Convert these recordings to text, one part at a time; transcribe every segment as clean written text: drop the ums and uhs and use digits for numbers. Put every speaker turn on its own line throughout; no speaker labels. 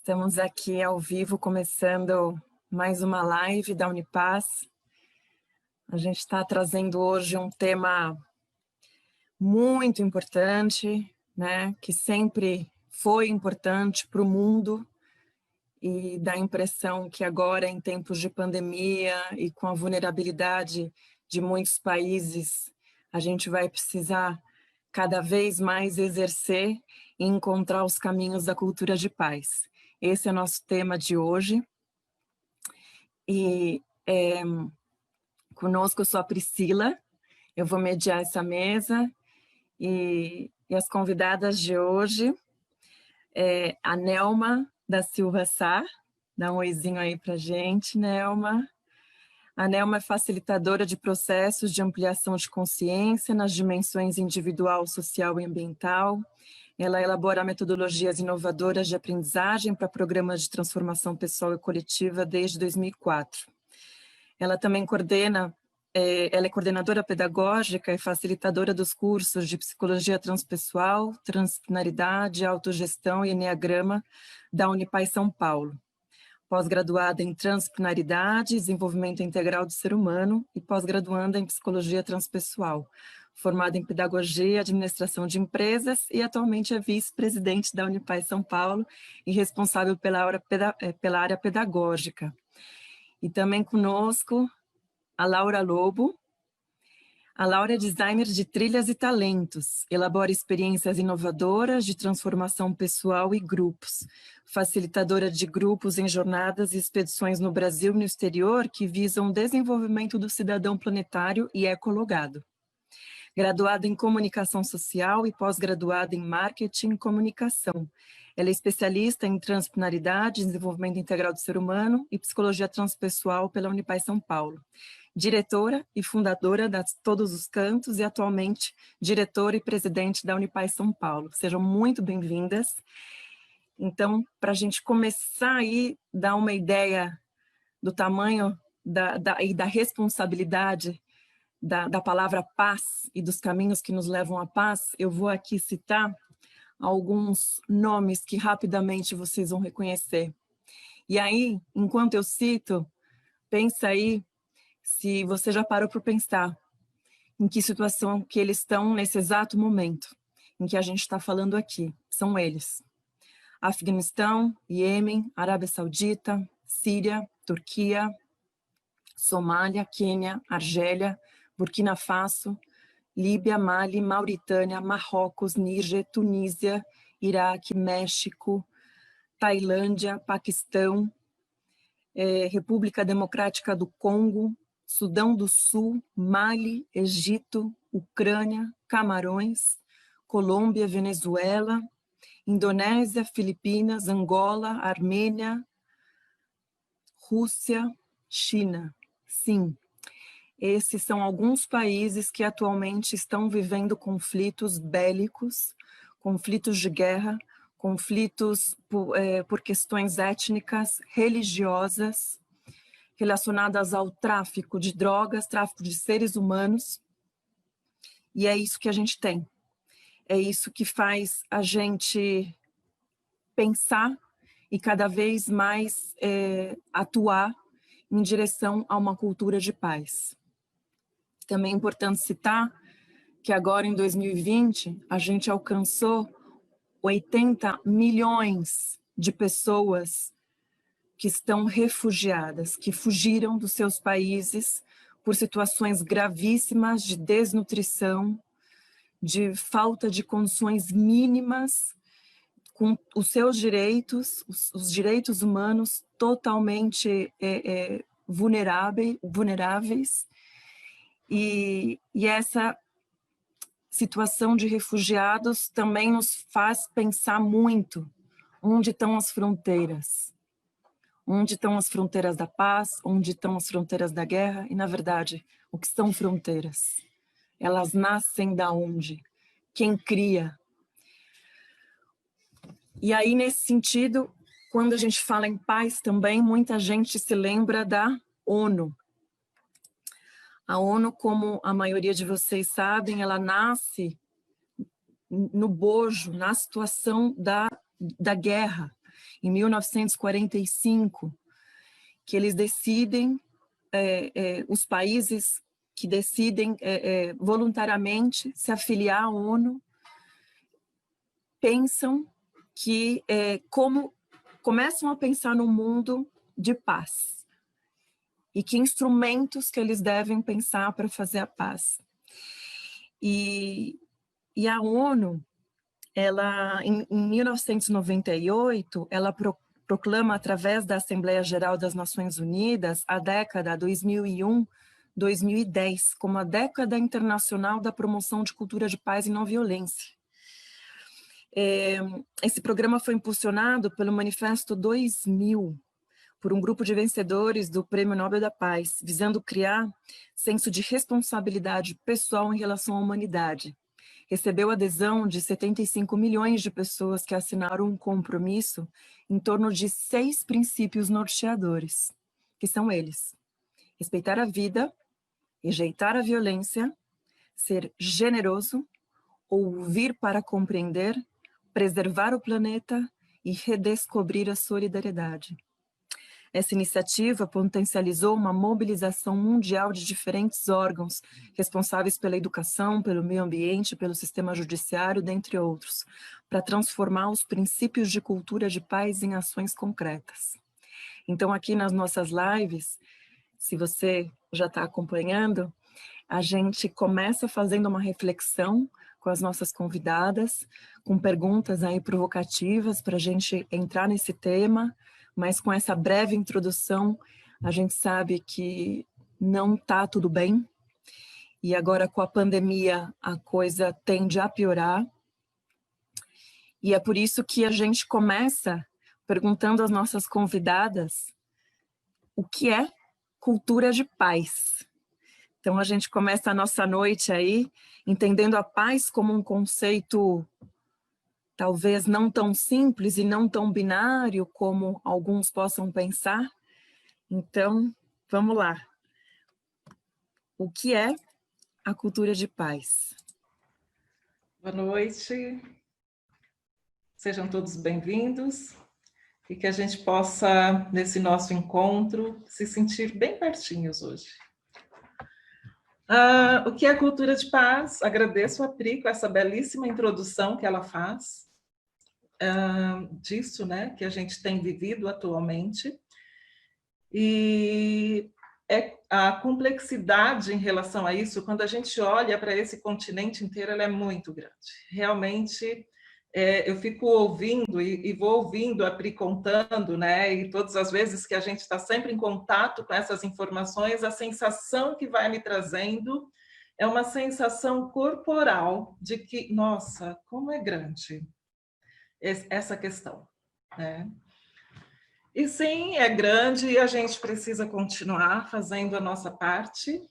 Estamos aqui ao vivo, começando mais uma live da Unipaz. A gente está trazendo hoje um tema muito importante, né, que sempre foi importante para o mundo e dá a impressão que agora, em tempos de pandemia e com a vulnerabilidade de muitos países, a gente vai precisar cada vez mais exercer e encontrar os caminhos da cultura de paz. Esse é o nosso tema de hoje. E conosco eu sou a Priscila, eu vou mediar essa mesa. E as convidadas de hoje é a Nelma da Silva Sá. Dá um oizinho aí pra gente, Nelma. A Nelma é facilitadora de processos de ampliação de consciência nas dimensões individual, social e ambiental. Ela elabora metodologias inovadoras de aprendizagem para programas de transformação pessoal e coletiva desde 2004. Ela também ela é coordenadora pedagógica e facilitadora dos cursos de psicologia transpessoal, transdisciplinaridade, autogestão e enneagrama da Unipaz São Paulo. Pós-graduada em transdisciplinaridade e desenvolvimento integral do ser humano e pós-graduanda em psicologia transpessoal. Formada em pedagogia e administração de empresas e atualmente é vice-presidente da Unipaz São Paulo e responsável pela área pedagógica. E também conosco a Laura Lobo. A Laura é designer de trilhas e talentos, elabora experiências inovadoras de transformação pessoal e grupos, facilitadora de grupos em jornadas e expedições no Brasil e no exterior que visam o desenvolvimento do cidadão planetário e ecologado. Graduada em comunicação social e pós-graduada em marketing e comunicação. Ela é especialista em transdisciplinaridade, desenvolvimento integral do ser humano e psicologia transpessoal pela Unipaz São Paulo. Diretora e fundadora da Todos os Cantos e atualmente diretora e presidente da Unipaz São Paulo. Sejam muito bem-vindas. Então, para a gente começar aí, dar uma ideia do tamanho e da responsabilidade da palavra paz e dos caminhos que nos levam à paz, eu vou aqui citar alguns nomes que rapidamente vocês vão reconhecer. E aí, enquanto eu cito, pensa aí se você já parou para pensar em que situação que eles estão nesse exato momento em que a gente está falando aqui. São eles: Afeganistão, Iêmen, Arábia Saudita, Síria, Turquia, Somália, Quênia, Argélia, Burkina Faso, Líbia, Mali, Mauritânia, Marrocos, Níger, Tunísia, Iraque, México, Tailândia, Paquistão, República Democrática do Congo, Sudão do Sul, Mali, Egito, Ucrânia, Camarões, Colômbia, Venezuela, Indonésia, Filipinas, Angola, Armênia, Rússia, China. Sim, esses são alguns países que atualmente estão vivendo conflitos bélicos, conflitos de guerra, conflitos por questões étnicas, religiosas, relacionadas ao tráfico de drogas, tráfico de seres humanos. E é isso que a gente tem. É isso que faz a gente pensar e cada vez mais atuar em direção a uma cultura de paz. Também é importante citar que agora, em 2020, a gente alcançou 80 milhões de pessoas que estão refugiadas, que fugiram dos seus países por situações gravíssimas de desnutrição, de falta de condições mínimas, com os seus direitos, os direitos humanos totalmente vulneráveis. E essa situação de refugiados também nos faz pensar muito onde estão as fronteiras. Onde estão as fronteiras da paz, onde estão as fronteiras da guerra, e, na verdade, o que são fronteiras? Elas nascem da onde? Quem cria? E aí, nesse sentido, quando a gente fala em paz também, muita gente se lembra da ONU. A ONU, como a maioria de vocês sabem, ela nasce no bojo, na situação da guerra. em 1945, que eles decidem, os países que decidem voluntariamente se afiliar à ONU, pensam que começam a pensar no mundo de paz e que instrumentos que eles devem pensar para fazer a paz. E a ONU, ela, em 1998, ela proclama, através da Assembleia Geral das Nações Unidas, a década 2001-2010 como a década internacional da promoção de cultura de paz e não violência. Esse programa foi impulsionado pelo Manifesto 2000, por um grupo de vencedores do Prêmio Nobel da Paz, visando criar senso de responsabilidade pessoal em relação à humanidade. Recebeu adesão de 75 milhões de pessoas que assinaram um compromisso em torno de 6 princípios norteadores, que são eles: respeitar a vida, rejeitar a violência, ser generoso, ouvir para compreender, preservar o planeta e redescobrir a solidariedade. Essa iniciativa potencializou uma mobilização mundial de diferentes órgãos responsáveis pela educação, pelo meio ambiente, pelo sistema judiciário, dentre outros, para transformar os princípios de cultura de paz em ações concretas. Então, aqui nas nossas lives, se você já está acompanhando, a gente começa fazendo uma reflexão com as nossas convidadas, com perguntas aí provocativas para a gente entrar nesse tema, mas com essa breve introdução, a gente sabe que não está tudo bem, e agora com a pandemia a coisa tende a piorar, e é por isso que a gente começa perguntando às nossas convidadas o que é cultura de paz. Então a gente começa a nossa noite aí, entendendo a paz como um conceito talvez não tão simples e não tão binário como alguns possam pensar. Então, vamos lá. O que é a cultura de paz?
Boa noite. Sejam todos bem-vindos e que a gente possa, nesse nosso encontro, se sentir bem pertinhos hoje. O que é a cultura de paz? Agradeço a Pri com essa belíssima introdução que ela faz, disso, né, que a gente tem vivido atualmente. E a complexidade em relação a isso, quando a gente olha para esse continente inteiro, ela é muito grande. Realmente, eu fico ouvindo e vou ouvindo a Pri contando, né? E todas as vezes que a gente está sempre em contato com essas informações, a sensação que vai me trazendo é uma sensação corporal de que, nossa, como é grande essa questão, né? E sim, é grande e a gente precisa continuar fazendo a nossa parte.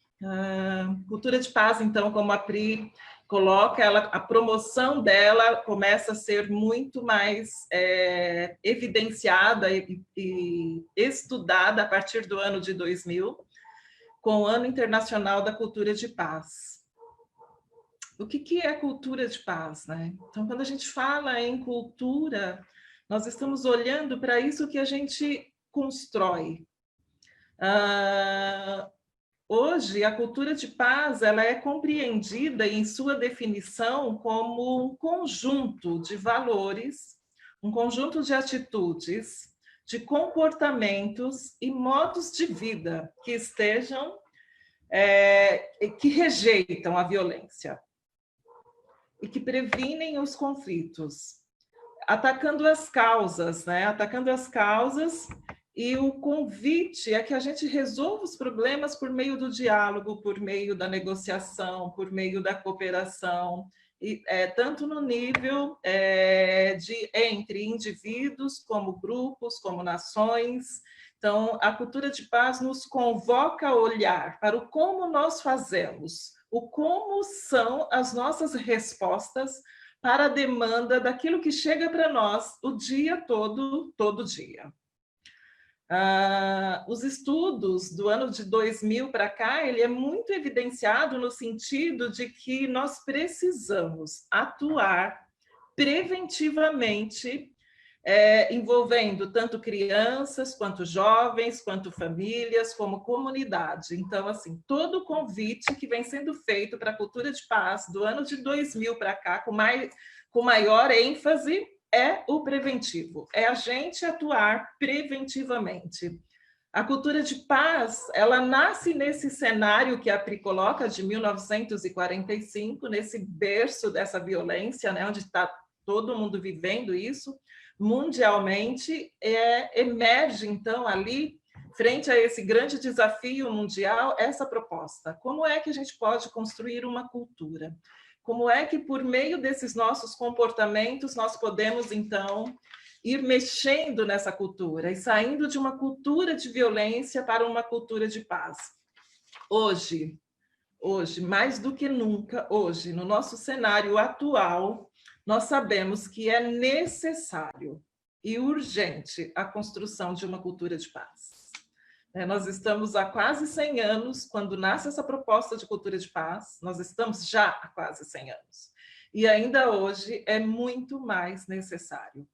Cultura de paz, então, como a Pri coloca, a promoção dela começa a ser muito mais evidenciada e estudada a partir do ano de 2000, com o Ano Internacional da Cultura de Paz. O que é cultura de paz, né? Então, quando a gente fala em cultura, nós estamos olhando para isso que a gente constrói. Hoje, a cultura de paz ela é compreendida em sua definição como um conjunto de valores, um conjunto de atitudes, de comportamentos e modos de vida que estejam, que rejeitam a violência e que previnem os conflitos, atacando as causas, né? Atacando as causas, e o convite é que a gente resolva os problemas por meio do diálogo, por meio da negociação, por meio da cooperação, e, tanto no nível entre indivíduos, como grupos, como nações. Então, a cultura de paz nos convoca a olhar para o como nós fazemos, o como são as nossas respostas para a demanda daquilo que chega para nós o dia todo dia. Os estudos do ano de 2000 para cá, ele é muito evidenciado no sentido de que nós precisamos atuar preventivamente envolvendo tanto crianças, quanto jovens, quanto famílias, como comunidade. Então, assim, todo o convite que vem sendo feito para a cultura de paz do ano de 2000 para cá, com maior ênfase, é o preventivo, é a gente atuar preventivamente. A cultura de paz, ela nasce nesse cenário que a Pri coloca, de 1945, nesse berço dessa violência, né, onde está todo mundo vivendo isso, mundialmente, emerge, então, ali, frente a esse grande desafio mundial, essa proposta. Como é que a gente pode construir uma cultura? Como é que, por meio desses nossos comportamentos, nós podemos, então, ir mexendo nessa cultura e saindo de uma cultura de violência para uma cultura de paz? Hoje, mais do que nunca, hoje, no nosso cenário atual, nós sabemos que é necessário e urgente a construção de uma cultura de paz. Nós estamos há quase 100 anos, quando nasce essa proposta de cultura de paz, nós estamos já há quase 100 anos. E ainda hoje é muito mais necessário.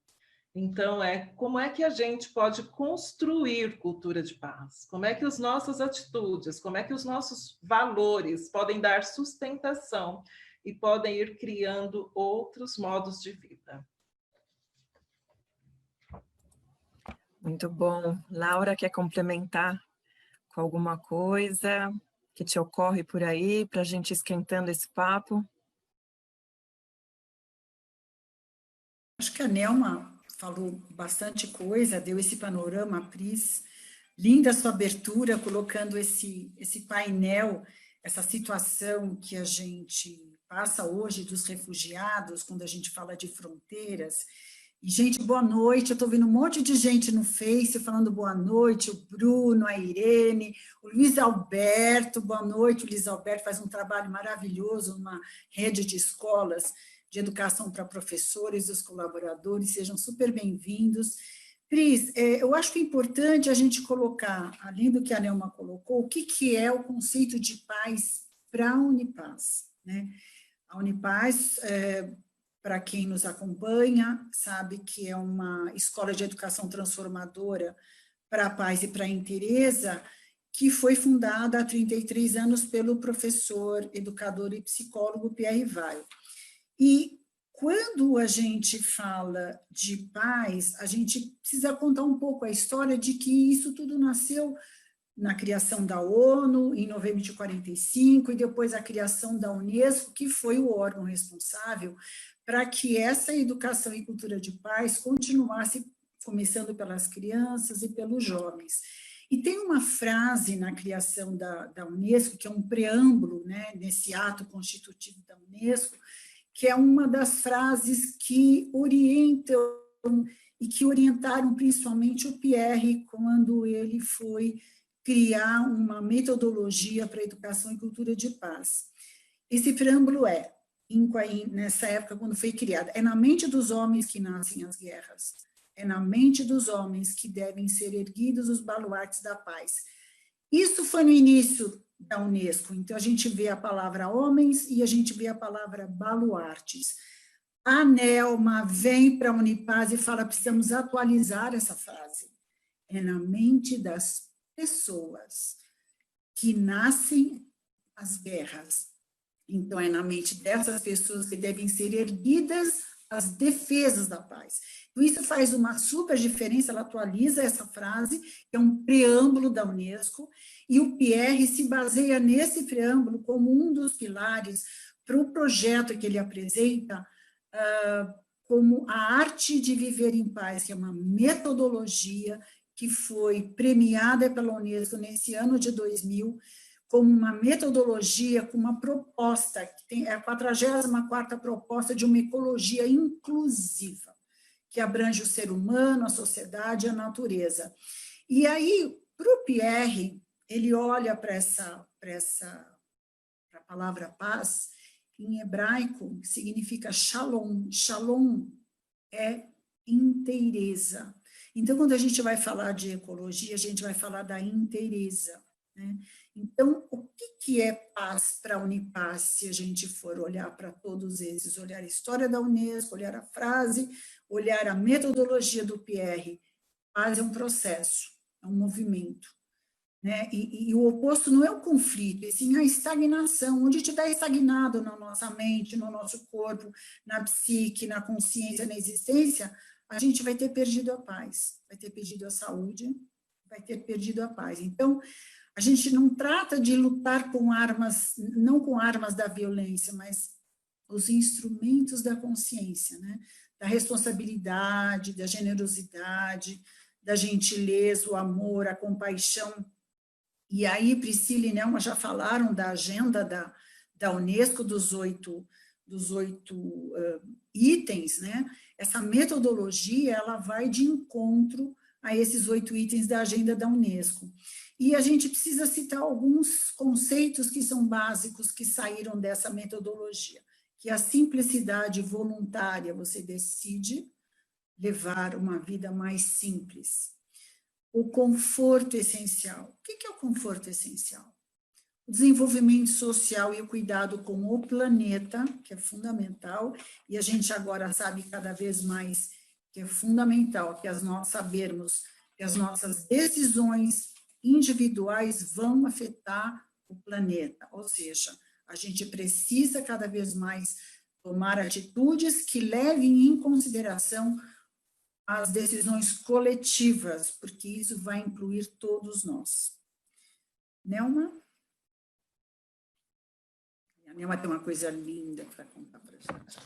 Então, como é que a gente pode construir cultura de paz? Como é que as nossas atitudes, como é que os nossos valores podem dar sustentação e podem ir criando outros modos de vida?
Muito bom. Laura, quer complementar com alguma coisa que te ocorre por aí, para a gente ir esquentando esse papo?
Acho que a Nelma falou bastante coisa, deu esse panorama, Pris. Linda a sua abertura, colocando esse painel, essa situação que a gente passa hoje dos refugiados, quando a gente fala de fronteiras. E, gente, boa noite. Eu estou vendo um monte de gente no Face falando boa noite, o Bruno, a Irene, o Luiz Alberto, boa noite. O Luiz Alberto faz um trabalho maravilhoso numa rede de escolas de educação para professores e os colaboradores, sejam super bem-vindos. Pris, eu acho que é importante a gente colocar, além do que a Nelma colocou, o que é o conceito de paz para a Unipaz, né? A Unipaz, para quem nos acompanha, sabe que é uma escola de educação transformadora para a paz e para a inteireza, que foi fundada há 33 anos pelo professor, educador e psicólogo Pierre Weil. E quando a gente fala de paz, a gente precisa contar um pouco a história de que isso tudo nasceu na criação da ONU, em novembro de 45, e depois a criação da Unesco, que foi o órgão responsável para que essa educação e cultura de paz continuasse, começando pelas crianças e pelos jovens. E tem uma frase na criação da Unesco, que é um preâmbulo, né, nesse ato constitutivo da Unesco, que é uma das frases que orientam e que orientaram principalmente o Pierre quando ele foi criar uma metodologia para educação e cultura de paz. Esse preâmbulo nessa época quando foi criada, é na mente dos homens que nascem as guerras, é na mente dos homens que devem ser erguidos os baluartes da paz. Isso foi no início da Unesco, então a gente vê a palavra homens e a gente vê a palavra baluartes. A Nelma vem para a Unipaz e fala, precisamos atualizar essa frase. É na mente das pessoas que nascem as guerras. Então é na mente dessas pessoas que devem ser erguidas as defesas da paz. Então, isso faz uma super diferença, ela atualiza essa frase, que é um preâmbulo da Unesco, e o Pierre se baseia nesse preâmbulo como um dos pilares para o projeto que ele apresenta, como a arte de viver em paz, que é uma metodologia que foi premiada pela Unesco nesse ano de 2000, como uma metodologia, com uma proposta, que é a 44ª proposta de uma ecologia inclusiva, que abrange o ser humano, a sociedade e a natureza. E aí, para o Pierre, ele olha para a palavra paz, que em hebraico significa shalom. Shalom é inteireza. Então, quando a gente vai falar de ecologia, a gente vai falar da inteireza, né? Então, o que é paz para a Unipaz, se a gente for olhar para todos esses, olhar a história da Unesco, olhar a frase, olhar a metodologia do Pierre, paz é um processo, é um movimento, né? E o oposto não é o conflito, é sim a estagnação. Onde estiver estagnado na nossa mente, no nosso corpo, na psique, na consciência, na existência, a gente vai ter perdido a paz, vai ter perdido a saúde, vai ter perdido a paz. Então, a gente não trata de lutar com armas, não com armas da violência, mas os instrumentos da consciência, né? Da responsabilidade, da generosidade, da gentileza, o amor, a compaixão. E aí, Priscila e Nelma já falaram da agenda da Unesco dos oito itens, né? Essa metodologia, ela vai de encontro a esses 8 itens da agenda da Unesco. E a gente precisa citar alguns conceitos que são básicos, que saíram dessa metodologia, que é a simplicidade voluntária, você decide levar uma vida mais simples. O conforto essencial. O que é o conforto essencial? O desenvolvimento social e o cuidado com o planeta, que é fundamental, e a gente agora sabe cada vez mais que é fundamental que nós sabermos que as nossas decisões individuais vão afetar o planeta, ou seja, a gente precisa cada vez mais tomar atitudes que levem em consideração as decisões coletivas, porque isso vai incluir todos nós. Nelma? A Nelma tem uma coisa linda para contar para a gente.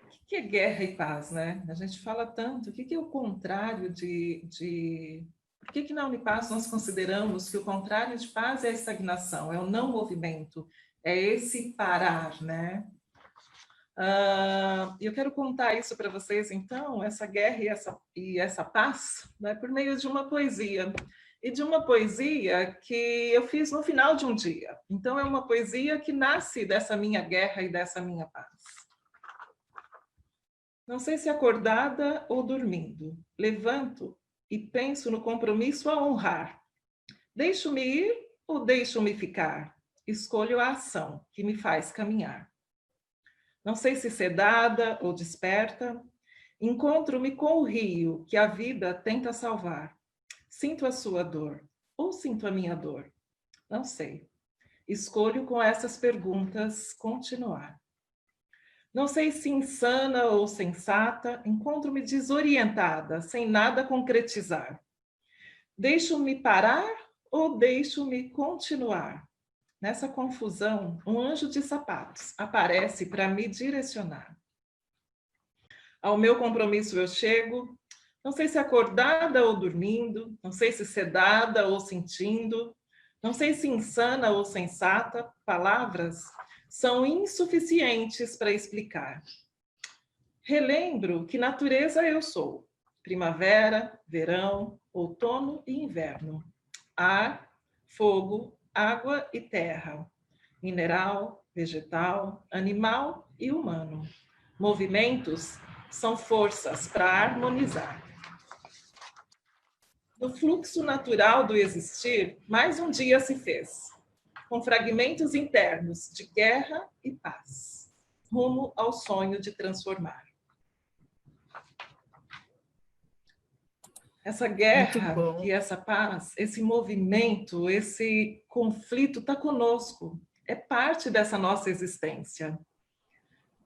O que é guerra e paz, né? A gente fala tanto. O que é o contrário de... Por que na Unipaz nós consideramos que o contrário de paz é a estagnação, é o não movimento, é esse parar, né? Eu quero contar isso para vocês, então, essa guerra e essa paz, né, por meio de uma poesia. E de uma poesia que eu fiz no final de um dia. Então, é uma poesia que nasce dessa minha guerra e dessa minha paz. Não sei se acordada ou dormindo, levanto e penso no compromisso a honrar. Deixo-me ir ou deixo-me ficar? Escolho a ação que me faz caminhar. Não sei se sedada ou desperta, encontro-me com o rio que a vida tenta salvar. Sinto a sua dor ou sinto a minha dor? Não sei. Escolho com essas perguntas continuar. Não sei se insana ou sensata, encontro-me desorientada, sem nada concretizar. Deixo-me parar ou deixo-me continuar? Nessa confusão, um anjo de sapatos aparece para me direcionar. Ao meu compromisso eu chego, não sei se acordada ou dormindo, não sei se sedada ou sentindo, não sei se insana ou sensata, palavras são insuficientes para explicar. Relembro que natureza eu sou, primavera, verão, outono e inverno, ar, fogo, água e terra, mineral, vegetal, animal e humano. Movimentos são forças para harmonizar. No fluxo natural do existir, mais um dia se fez, com fragmentos internos de guerra e paz, rumo ao sonho de transformar. Essa guerra e essa paz, esse movimento, esse conflito está conosco, é parte dessa nossa existência.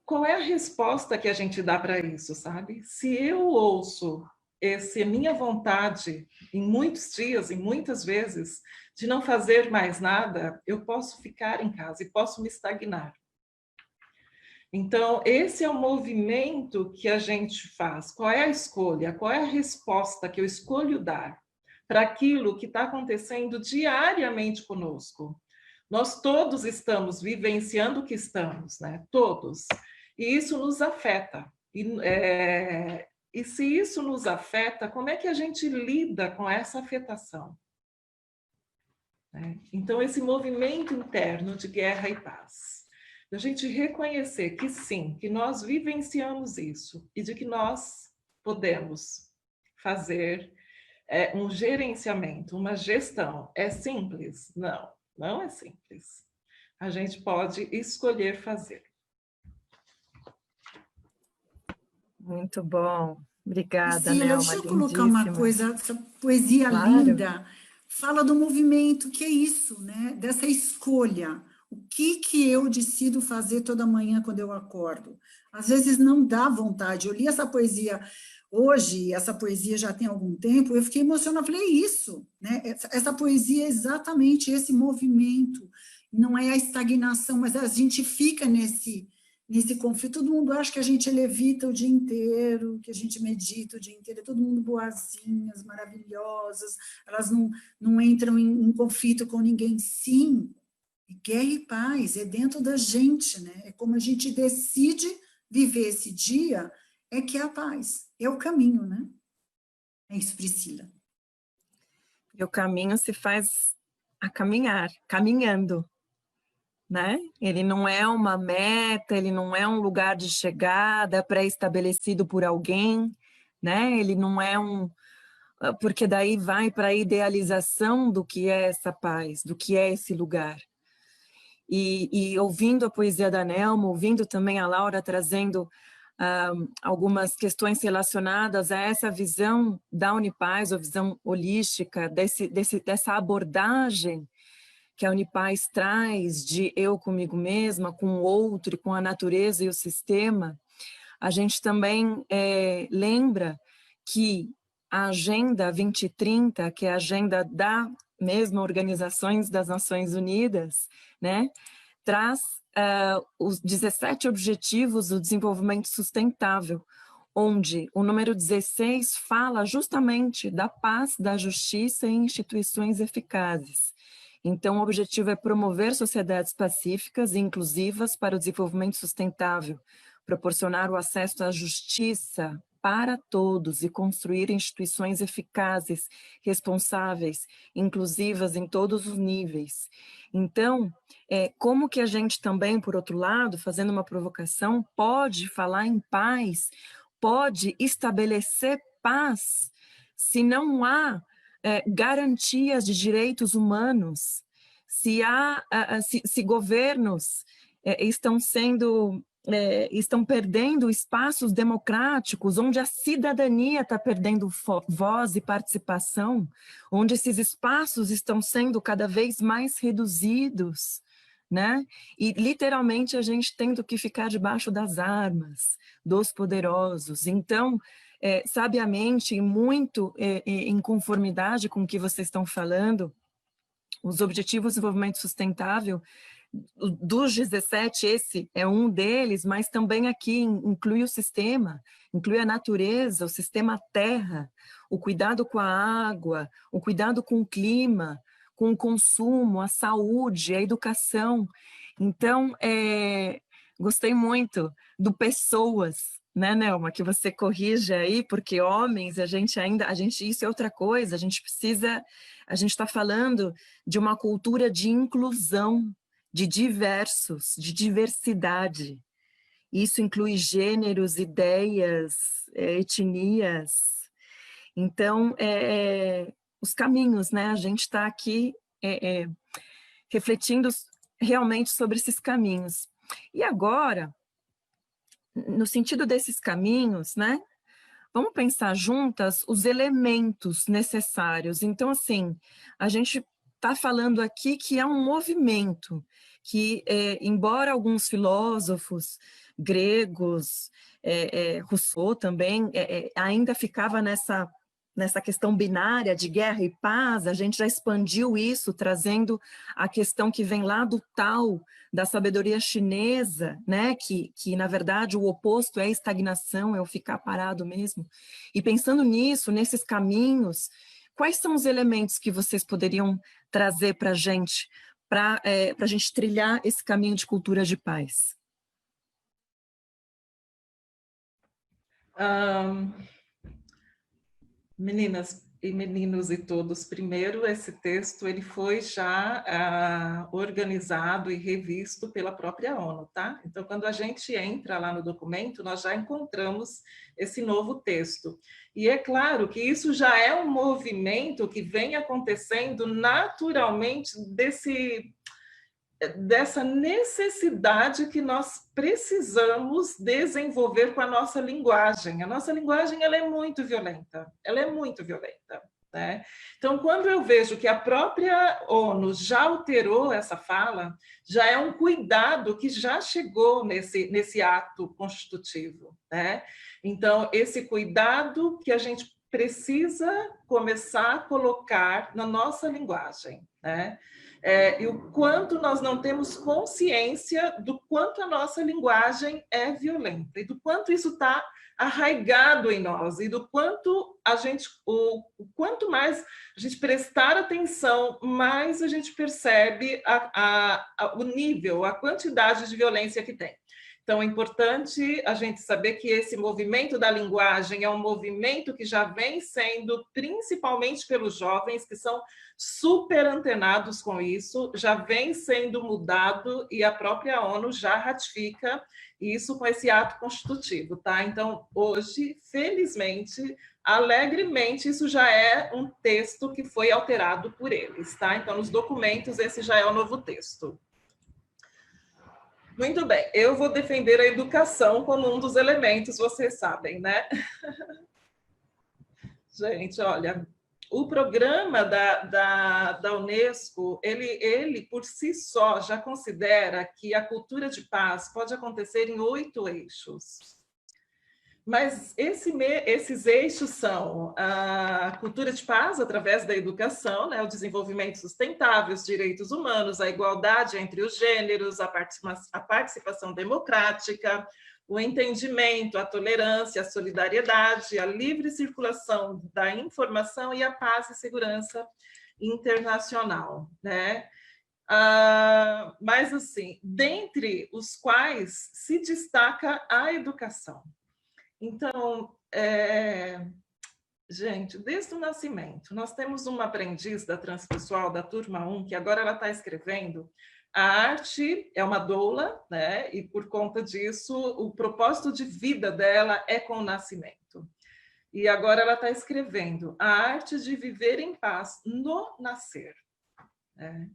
Qual é a resposta que a gente dá para isso, sabe? Se eu ouço essa minha vontade, em muitos dias, em muitas vezes, de não fazer mais nada, eu posso ficar em casa e posso me estagnar. Então, esse é o movimento que a gente faz. Qual é a escolha? Qual é a resposta que eu escolho dar para aquilo que está acontecendo diariamente conosco? Nós todos estamos vivenciando o que estamos, né? Todos. E isso nos afeta. E se isso nos afeta, como é que a gente lida com essa afetação? Então, esse movimento interno de guerra e paz. A gente reconhecer que sim, que nós vivenciamos isso e de que nós podemos fazer um gerenciamento, uma gestão. É simples? Não, não é simples. A gente pode escolher fazer.
Muito bom. Obrigada,
Priscila,
Nelma,
deixa eu colocar uma
lindíssima.
coisa, essa poesia
Claro.
linda fala do movimento, que é isso, né? Dessa escolha. O que eu decido fazer toda manhã quando eu acordo? Às vezes não dá vontade. Eu li essa poesia hoje, essa poesia já tem algum tempo, eu fiquei emocionada, falei, é isso, né? Essa poesia é exatamente esse movimento, não é a estagnação, mas a gente fica nesse conflito. Todo mundo acha que a gente levita o dia inteiro, que a gente medita o dia inteiro, é todo mundo boazinhas, maravilhosas, elas não entram em conflito com ninguém. Sim, guerra e paz é dentro da gente, né? É como a gente decide viver esse dia, é que é a paz, é o caminho, né? É isso, Priscila.
E o caminho se faz a caminhar, caminhando, né? Ele não é uma meta, ele não é um lugar de chegada pré-estabelecido por alguém, né? Ele não é porque daí vai para a idealização do que é essa paz, do que é esse lugar. E ouvindo a poesia da Nelma, ouvindo também a Laura trazendo algumas questões relacionadas a essa visão da Unipaz, a visão holística, dessa abordagem que a Unipaz traz de eu comigo mesma, com o outro, com a natureza e o sistema, a gente também lembra que a Agenda 2030, que é a agenda da mesma Organizações das Nações Unidas, né, traz os 17 Objetivos do Desenvolvimento Sustentável, onde o número 16 fala justamente da paz, da justiça e instituições eficazes. Então, o objetivo é promover sociedades pacíficas e inclusivas para o desenvolvimento sustentável, proporcionar o acesso à justiça para todos e construir instituições eficazes, responsáveis, inclusivas em todos os níveis. Então, como que a gente também, por outro lado, fazendo uma provocação, pode falar em paz, pode estabelecer paz, se não há garantias de direitos humanos, se governos estão perdendo espaços democráticos, onde a cidadania está perdendo voz e participação, onde esses espaços estão sendo cada vez mais reduzidos, né? E literalmente a gente tendo que ficar debaixo das armas dos poderosos. Então, sabiamente e muito em conformidade com o que vocês estão falando, os Objetivos de Desenvolvimento Sustentável, dos 17, esse é um deles, mas também aqui inclui o sistema, inclui a natureza, o sistema terra, o cuidado com a água, o cuidado com o clima, com o consumo, a saúde, a educação. Então, gostei muito do pessoas, né, Nelma, que você corrige aí, porque homens, isso é outra coisa, a gente está falando de uma cultura de inclusão, de diversos, de diversidade. Isso inclui gêneros, ideias, etnias. Então, os caminhos, né? A gente está aqui refletindo realmente sobre esses caminhos. E agora, no sentido desses caminhos, né? Vamos pensar juntas os elementos necessários. Então, assim, a gente está falando aqui que é um movimento que, embora alguns filósofos gregos, Rousseau também, ainda ficava nessa questão binária de guerra e paz, a gente já expandiu isso, trazendo a questão que vem lá do Tao, da sabedoria chinesa, né? que na verdade o oposto é a estagnação, é o ficar parado mesmo. E pensando nisso, nesses caminhos, quais são os elementos que vocês poderiam trazer para a gente trilhar esse caminho de cultura de paz?
Meninas e meninos e todos, primeiro, esse texto ele foi já organizado e revisto pela própria ONU, tá? Então, quando a gente entra lá no documento, nós já encontramos esse novo texto. E é claro que isso já é um movimento que vem acontecendo naturalmente dessa necessidade que nós precisamos desenvolver com a nossa linguagem. A nossa linguagem, ela é muito violenta, né? Então, quando eu vejo que a própria ONU já alterou essa fala, já é um cuidado que já chegou nesse ato constitutivo, né? Então, esse cuidado que a gente precisa começar a colocar na nossa linguagem, né? E o quanto nós não temos consciência do quanto a nossa linguagem é violenta e do quanto isso está arraigado em nós e do quanto o quanto mais a gente prestar atenção, mais a gente percebe o nível, a quantidade de violência que tem. Então, é importante a gente saber que esse movimento da linguagem é um movimento que já vem sendo, principalmente pelos jovens, que são super antenados com isso, já vem sendo mudado e a própria ONU já ratifica isso com esse ato constitutivo, tá? Então, hoje, felizmente, alegremente, isso já é um texto que foi alterado por eles, tá? Então, nos documentos, esse já é o novo texto. Muito bem, eu vou defender a educação como um dos elementos, vocês sabem, né? Gente, olha, o programa da Unesco, ele por si só já considera que a cultura de paz pode acontecer em 8 eixos. Mas esses eixos são a cultura de paz através da educação, né, o desenvolvimento sustentável, os direitos humanos, a igualdade entre os gêneros, a participação democrática, o entendimento, a tolerância, a solidariedade, a livre circulação da informação e a paz e segurança internacional, né? Mas, assim, dentre os quais se destaca a educação. Então, gente, desde o nascimento, nós temos uma aprendiz da transpessoal da turma 1, que agora ela está escrevendo. A arte é uma doula, né? E por conta disso, o propósito de vida dela é com o nascimento. E agora ela está escrevendo a arte de viver em paz no nascer, né?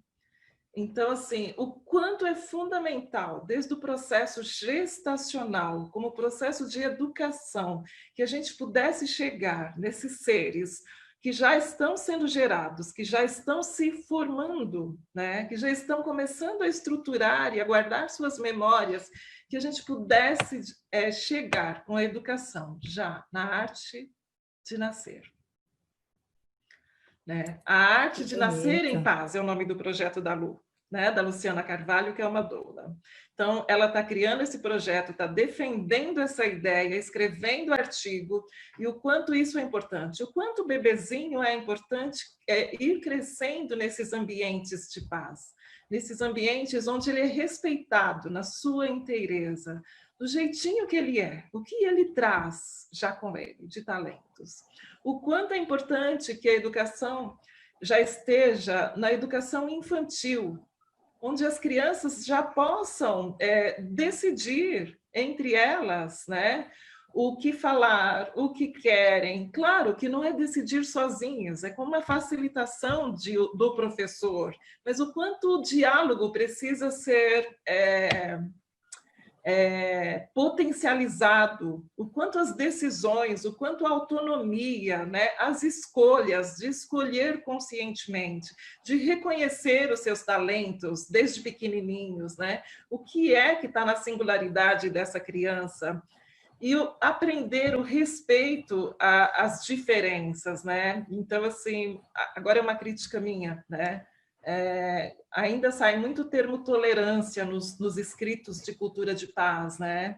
Então, assim, o quanto é fundamental, desde o processo gestacional, como processo de educação, que a gente pudesse chegar nesses seres que já estão sendo gerados, que já estão se formando, né? Que já estão começando a estruturar e a guardar suas memórias, que a gente pudesse chegar com a educação já na arte de nascer. Né? A arte de nascer em paz é o nome do projeto da Lu, né? Da Luciana Carvalho, que é uma doula. Então, ela está criando esse projeto, está defendendo essa ideia, escrevendo artigo, e o quanto isso é importante, o quanto o bebezinho é importante ir crescendo nesses ambientes de paz, nesses ambientes onde ele é respeitado na sua inteireza, do jeitinho que ele é, o que ele traz já com ele, de talentos. O quanto é importante que a educação já esteja na educação infantil, onde as crianças já possam decidir entre elas, né, o que falar, o que querem. Claro que não é decidir sozinhas, é com uma facilitação do professor, mas o quanto o diálogo precisa ser potencializado, o quanto as decisões, o quanto a autonomia, né, as escolhas de escolher conscientemente, de reconhecer os seus talentos desde pequenininhos, né, o que é que está na singularidade dessa criança, e aprender o respeito às diferenças, né? Então, assim, agora é uma crítica minha, né? Ainda sai muito termo tolerância nos escritos de cultura de paz, né?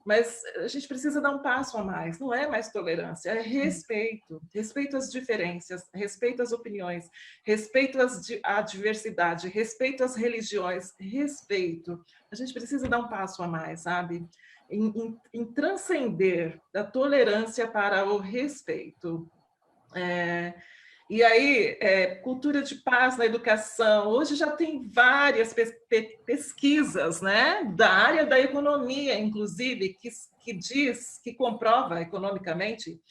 Mas a gente precisa dar um passo a mais, não é mais tolerância, é respeito, respeito às diferenças, respeito às opiniões, respeito à diversidade, respeito às religiões, respeito. A gente precisa dar um passo a mais, sabe? Em transcender da tolerância para o respeito. E aí, cultura de paz na educação, hoje já tem várias pesquisas, né, da área da economia, inclusive, que comprova economicamente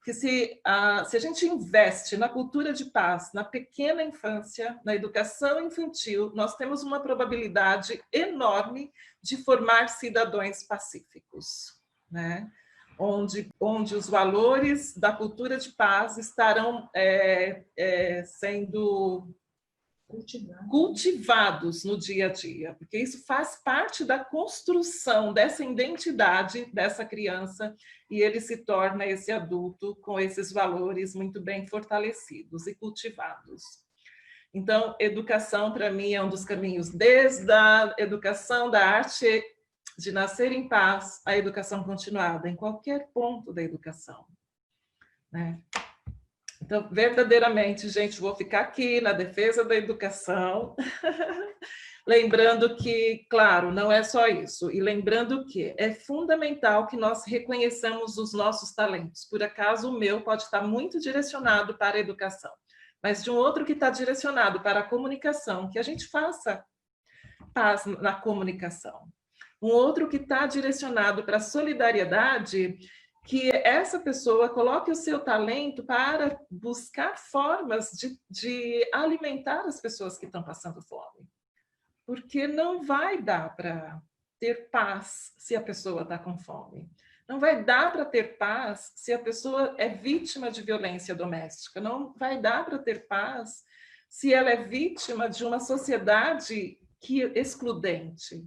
que se a gente investe na cultura de paz, na pequena infância, na educação infantil, nós temos uma probabilidade enorme de formar cidadãos pacíficos, né? Onde os valores da cultura de paz estarão sendo cultivados no dia a dia, porque isso faz parte da construção dessa identidade dessa criança e ele se torna esse adulto com esses valores muito bem fortalecidos e cultivados. Então, educação, para mim, é um dos caminhos, desde a educação da arte de nascer em paz, a educação continuada, em qualquer ponto da educação, né? Então, verdadeiramente, gente, vou ficar aqui na defesa da educação, lembrando que, claro, não é só isso, e lembrando que é fundamental que nós reconheçamos os nossos talentos. Por acaso, o meu pode estar muito direcionado para a educação, mas de um outro que está direcionado para a comunicação, que a gente faça paz na comunicação. Um outro que está direcionado para a solidariedade, que essa pessoa coloque o seu talento para buscar formas de alimentar as pessoas que estão passando fome. Porque não vai dar para ter paz se a pessoa está com fome. Não vai dar para ter paz se a pessoa é vítima de violência doméstica. Não vai dar para ter paz se ela é vítima de uma sociedade excludente.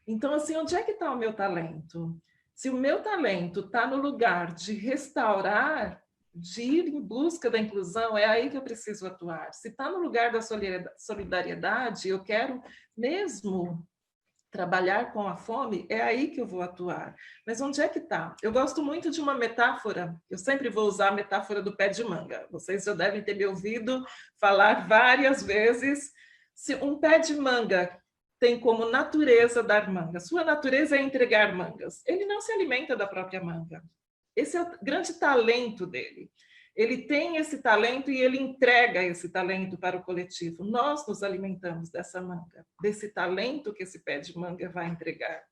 Então, assim, onde é que está o meu talento? Se o meu talento está no lugar de restaurar, de ir em busca da inclusão, é aí que eu preciso atuar. Se está no lugar da solidariedade, eu quero mesmo trabalhar com a fome, é aí que eu vou atuar. Mas onde é que está? Eu gosto muito de uma metáfora, eu sempre vou usar a metáfora do pé de manga. Vocês já devem ter me ouvido falar várias vezes. Se um pé de manga tem como natureza dar manga, sua natureza é entregar mangas, ele não se alimenta da própria manga. Esse é o grande talento dele. Ele tem esse talento e ele entrega esse talento para o coletivo. Nós nos alimentamos dessa manga, desse talento que esse pé de manga vai entregar.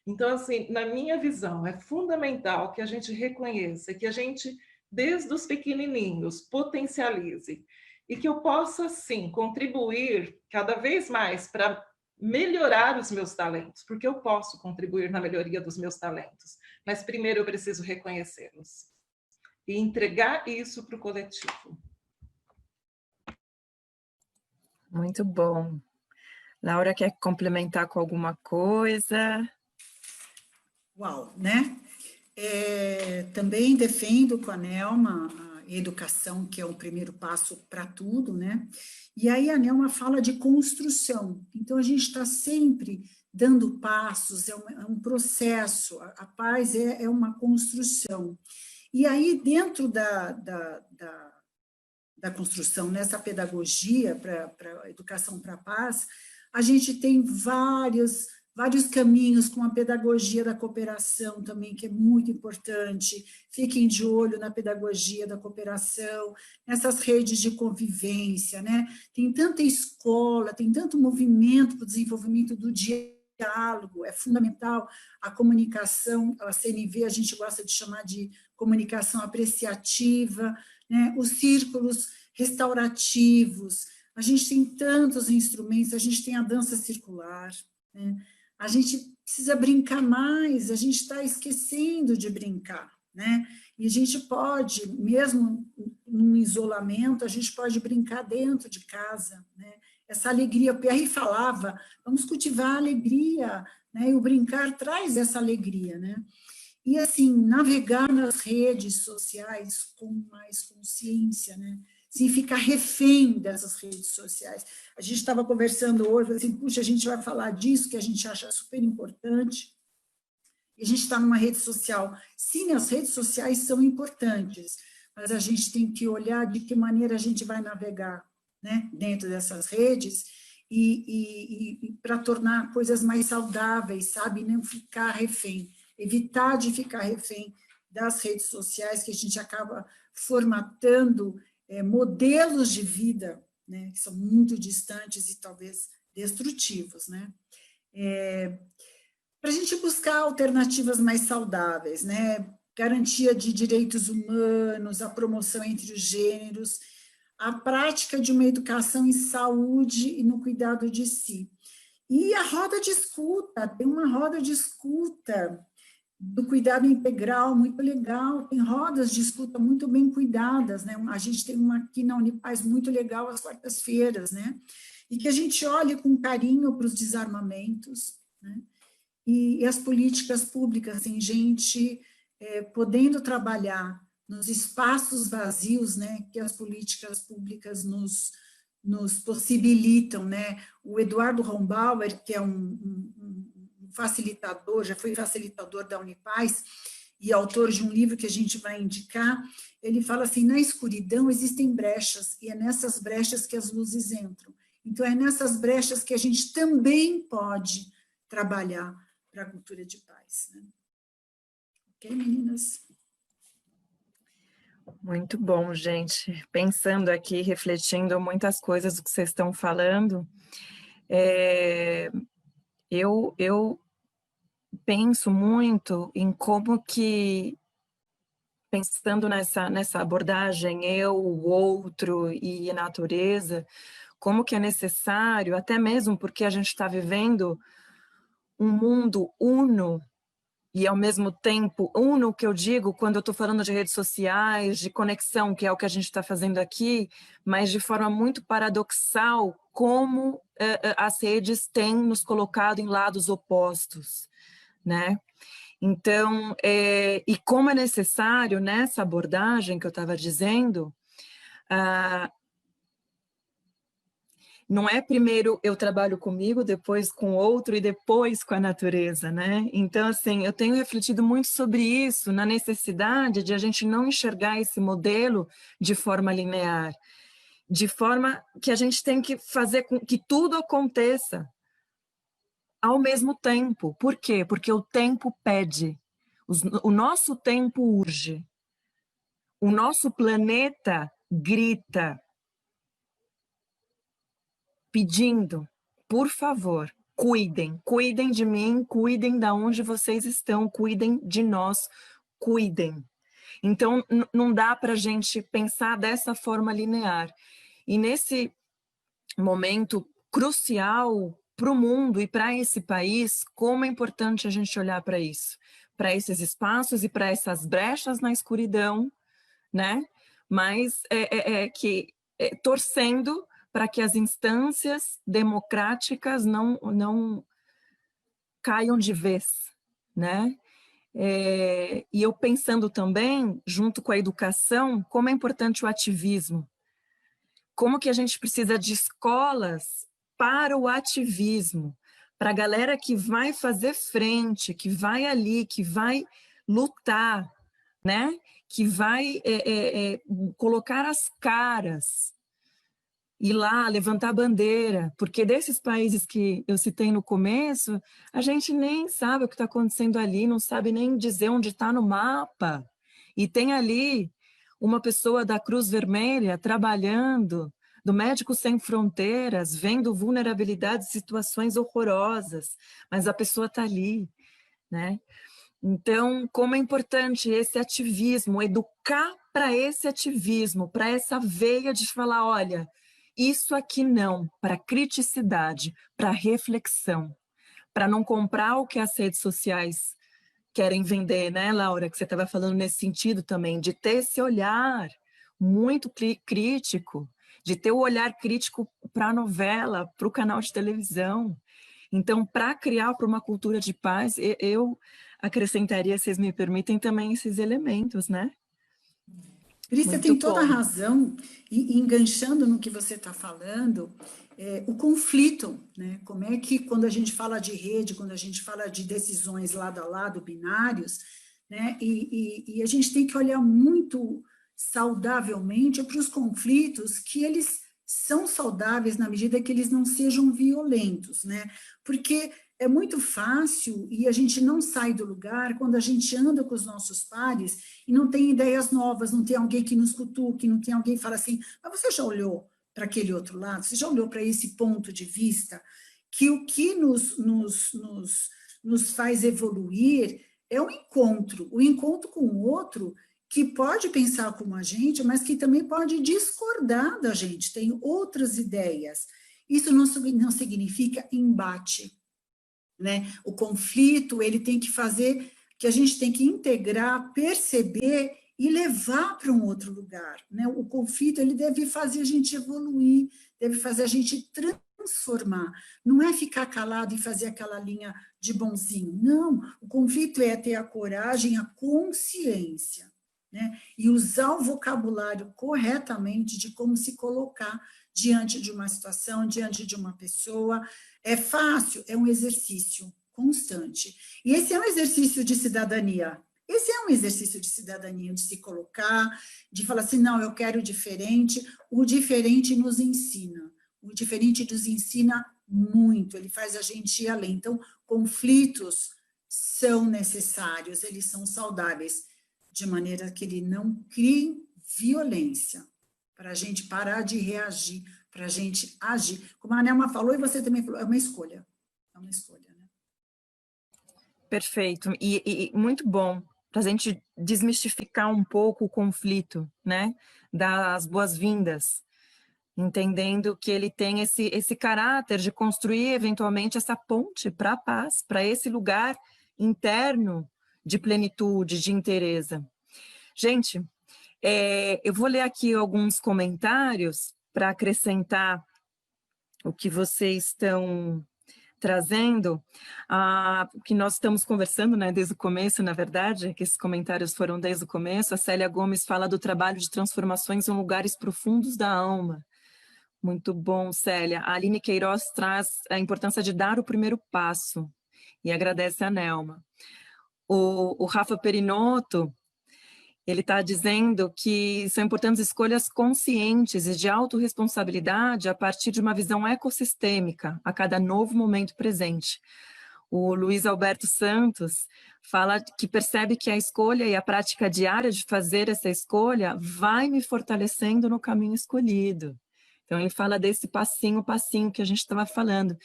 Então, assim, na minha visão, é fundamental que a gente reconheça, que a gente, desde os pequenininhos, potencialize e que eu possa, sim, contribuir cada vez mais para melhorar os meus talentos, porque eu posso contribuir na melhoria dos meus talentos, mas primeiro eu preciso reconhecê-los e entregar isso para o coletivo.
Muito bom. Laura quer complementar com alguma coisa?
Uau, né? Também defendo com a Nelma a educação, que é o primeiro passo para tudo, né? E aí a Nelma fala de construção. Então, a gente está sempre dando passos, é um processo. A paz é uma construção. E aí, dentro da construção, nessa pedagogia para a educação para a paz, a gente tem vários caminhos, com a pedagogia da cooperação também, que é muito importante. Fiquem de olho na pedagogia da cooperação, nessas redes de convivência, né? Tem tanta escola, tem tanto movimento para o desenvolvimento do diálogo, é fundamental a comunicação, a CNV a gente gosta de chamar de comunicação apreciativa, né? Os círculos restaurativos, a gente tem tantos instrumentos, a gente tem a dança circular, né? A gente precisa brincar mais, a gente está esquecendo de brincar, né? E a gente pode, mesmo num isolamento, a gente pode brincar dentro de casa, né? Essa alegria, o Pierre falava, vamos cultivar a alegria, né? E o brincar traz essa alegria, né? E, assim, navegar nas redes sociais com mais consciência, né? Sem ficar refém dessas redes sociais. A gente estava conversando hoje, assim, puxa, a gente vai falar disso, que a gente acha super importante, e a gente está numa rede social. Sim, as redes sociais são importantes, mas a gente tem que olhar de que maneira a gente vai navegar, né, dentro dessas redes, e para tornar coisas mais saudáveis, sabe? Não ficar refém, evitar de ficar refém das redes sociais, que a gente acaba formatando modelos de vida, né, que são muito distantes e talvez destrutivos, né? Para a gente buscar alternativas mais saudáveis, né? garantia de direitos humanos, a promoção entre os gêneros, a prática de uma educação em saúde e no cuidado de si. E a roda de escuta, tem uma roda de escuta do cuidado integral muito legal, tem rodas de escuta muito bem cuidadas, né? A gente tem uma aqui na Unipaz muito legal às quartas-feiras, né? E que a gente olhe com carinho para os desarmamentos, né? E as políticas públicas, tem gente podendo trabalhar nos espaços vazios, né, que as políticas públicas nos possibilitam, né? O Eduardo Rombauer, que é um facilitador, já foi facilitador da Unipaz e autor de um livro que a gente vai indicar, ele fala assim, na escuridão existem brechas, e é nessas brechas que as luzes entram. Então, é nessas brechas que a gente também pode trabalhar para a cultura de paz. Né? Ok, meninas?
Muito bom, gente. Pensando aqui, refletindo muitas coisas do que vocês estão falando, eu penso muito em como que, pensando nessa abordagem, eu, o outro e a natureza, como que é necessário, até mesmo porque a gente está vivendo um mundo uno, e ao mesmo tempo, uno que eu digo quando eu estou falando de redes sociais, de conexão, que é o que a gente está fazendo aqui, mas de forma muito paradoxal, como as redes têm nos colocado em lados opostos, né? Então, e como é necessário nessa abordagem que eu estava dizendo, não é primeiro eu trabalho comigo, depois com outro e depois com a natureza, né? Então, assim, eu tenho refletido muito sobre isso, na necessidade de a gente não enxergar esse modelo de forma linear, de forma que a gente tem que fazer com que tudo aconteça ao mesmo tempo. Por quê? Porque o tempo pede, o nosso tempo urge, o nosso planeta grita, pedindo, por favor, cuidem de mim, cuidem de onde vocês estão, cuidem de nós, cuidem. Então, não dá para a gente pensar dessa forma linear. E nesse momento crucial para o mundo e para esse país, como é importante a gente olhar para isso, para esses espaços e para essas brechas na escuridão, né? Mas torcendo para que as instâncias democráticas não caiam de vez, né? E eu pensando também, junto com a educação, como é importante o ativismo, como que a gente precisa de escolas para o ativismo, para a galera que vai fazer frente, que vai ali, que vai lutar, né? Que vai colocar as caras, ir lá, levantar a bandeira, porque desses países que eu citei no começo, a gente nem sabe o que está acontecendo ali, não sabe nem dizer onde está no mapa. E tem ali uma pessoa da Cruz Vermelha trabalhando, do Médicos Sem Fronteiras, vendo vulnerabilidades, situações horrorosas, mas a pessoa está ali, né? Então, como é importante esse ativismo, educar para esse ativismo, para essa veia de falar, olha, isso aqui não, para criticidade, para reflexão, para não comprar o que as redes sociais querem vender, né, Laura? Que você estava falando nesse sentido também, de ter esse olhar muito crítico, de ter o olhar crítico para a novela, para o canal de televisão. Então, para criar para uma cultura de paz, eu acrescentaria, se vocês me permitem, também esses elementos, né?
Cris, você tem toda a razão, e enganchando no que você está falando, o conflito, né? Como é que quando a gente fala de rede, quando a gente fala de decisões lado a lado, binários, né? E a gente tem que olhar muito saudavelmente para os conflitos, que eles são saudáveis na medida que eles não sejam violentos, né? Porque é muito fácil e a gente não sai do lugar quando a gente anda com os nossos pares e não tem ideias novas, não tem alguém que nos cutuque, não tem alguém que fala assim, mas você já olhou para aquele outro lado? Você já olhou para esse ponto de vista? Que o que nos faz evoluir é um encontro, o encontro com o outro que pode pensar como a gente, mas que também pode discordar da gente, tem outras ideias. Isso não significa embate, né? O conflito, ele tem que fazer, que a gente tem que integrar, perceber e levar para um outro lugar, né? O conflito, ele deve fazer a gente evoluir, deve fazer a gente transformar. Não é ficar calado e fazer aquela linha de bonzinho. Não, o conflito é ter a coragem, a consciência, né? E usar o vocabulário corretamente de como se colocar diante de uma situação, diante de uma pessoa. É fácil? É um exercício constante. E esse é um exercício de cidadania. Esse é um exercício de cidadania, de se colocar, de falar assim, não, eu quero diferente. O diferente nos ensina. O diferente nos ensina muito, ele faz a gente ir além. Então, conflitos são necessários, eles são saudáveis, de maneira que ele não crie violência, para a gente parar de reagir, para a gente agir. Como a Nelma falou, e você também falou, é uma escolha. É uma escolha, né?
Perfeito. E muito bom para a gente desmistificar um pouco o conflito, né? Dar as boas-vindas, entendendo que ele tem esse caráter de construir, eventualmente, essa ponte para a paz, para esse lugar interno de plenitude, de inteireza. Gente, eu vou ler aqui alguns comentários para acrescentar o que vocês estão trazendo, que nós estamos conversando, né, desde o começo, na verdade, que esses comentários foram desde o começo. A Célia Gomes fala do trabalho de transformações em lugares profundos da alma. Muito bom, Célia. A Aline Queiroz traz a importância de dar o primeiro passo e agradece a Nelma. O Rafa Perinotto, ele está dizendo que são importantes escolhas conscientes e de autorresponsabilidade a partir de uma visão ecossistêmica a cada novo momento presente. O Luiz Alberto Santos fala que percebe que a escolha e a prática diária de fazer essa escolha vai me fortalecendo no caminho escolhido. Então, ele fala desse passinho que a gente estava falando.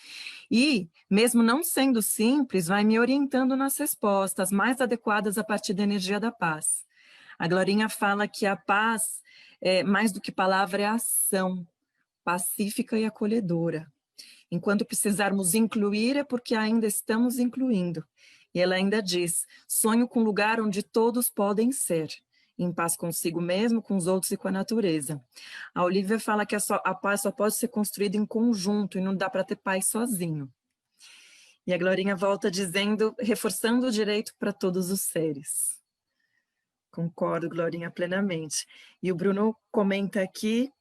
E, mesmo não sendo simples, vai me orientando nas respostas mais adequadas a partir da energia da paz. A Glorinha fala que a paz, mais do que palavra, é ação, pacífica e acolhedora. Enquanto precisarmos incluir, é porque ainda estamos incluindo. E ela ainda diz, sonho com um lugar onde todos podem ser, em paz consigo mesmo, com os outros e com a natureza. A Olivia fala que a paz só pode ser construída em conjunto e não dá para ter paz sozinho. E a Glorinha volta dizendo, reforçando o direito para todos os seres. Concordo, Glorinha, plenamente. E o Bruno comenta aqui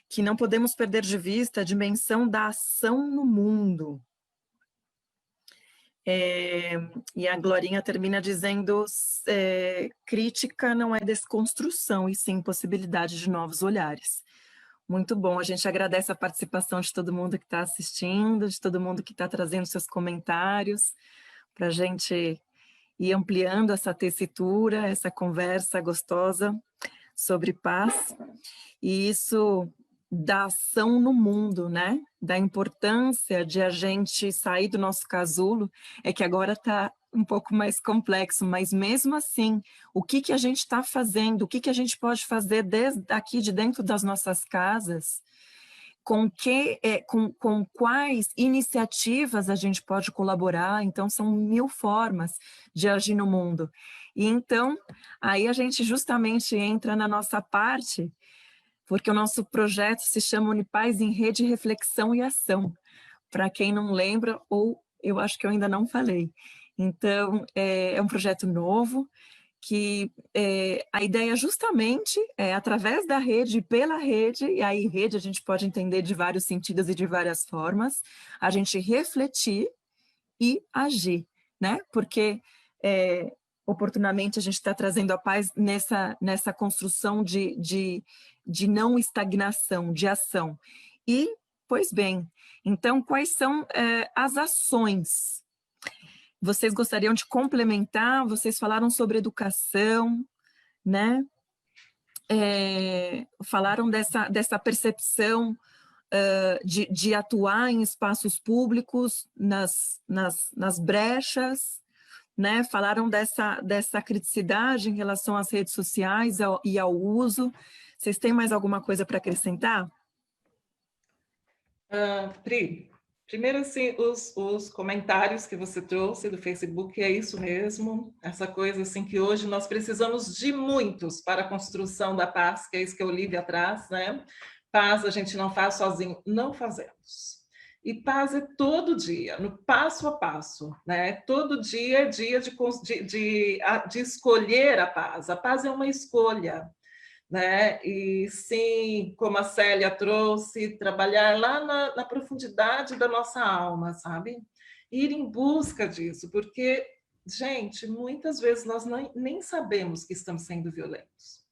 que não podemos perder de vista a dimensão da ação no mundo. E a Glorinha termina dizendo, crítica não é desconstrução, e sim possibilidade de novos olhares. Muito bom, a gente agradece a participação de todo mundo que está assistindo, de todo mundo que está trazendo seus comentários, para a gente ir ampliando essa tessitura, essa conversa gostosa sobre paz, e isso da ação no mundo, né? Da importância de a gente sair do nosso casulo, é que agora está um pouco mais complexo, mas mesmo assim, o que a gente está fazendo, o que a gente pode fazer desde aqui de dentro das nossas casas, com quais iniciativas a gente pode colaborar. Então são 1000 formas de agir no mundo. E então, aí a gente justamente entra na nossa parte, porque o nosso projeto se chama Unipaz em Rede, Reflexão e Ação. Para quem não lembra, ou eu acho que eu ainda não falei. Então, é um projeto novo, que a ideia justamente é, através da rede, pela rede, e aí rede a gente pode entender de vários sentidos e de várias formas, a gente refletir e agir, né? Porque oportunamente a gente está trazendo a paz nessa construção de não estagnação, de ação. E, pois bem, então quais são as ações? Vocês gostariam de complementar? Vocês falaram sobre educação, né? Falaram dessa percepção de atuar em espaços públicos, nas brechas, né? Falaram dessa criticidade em relação às redes sociais e ao uso. Vocês têm mais alguma coisa para acrescentar?
Pri, primeiro, assim, os comentários que você trouxe do Facebook, é isso mesmo, essa coisa assim que hoje nós precisamos de muitos para a construção da paz, que é isso que eu li atrás, né? Paz a gente não faz sozinho, não fazemos. E paz é todo dia, no passo a passo, né? Todo dia é dia de escolher a paz. A paz é uma escolha, né? E sim, como a Célia trouxe, trabalhar lá na profundidade da nossa alma, sabe? Ir em busca disso, porque, gente, muitas vezes nós nem sabemos que estamos sendo violentos.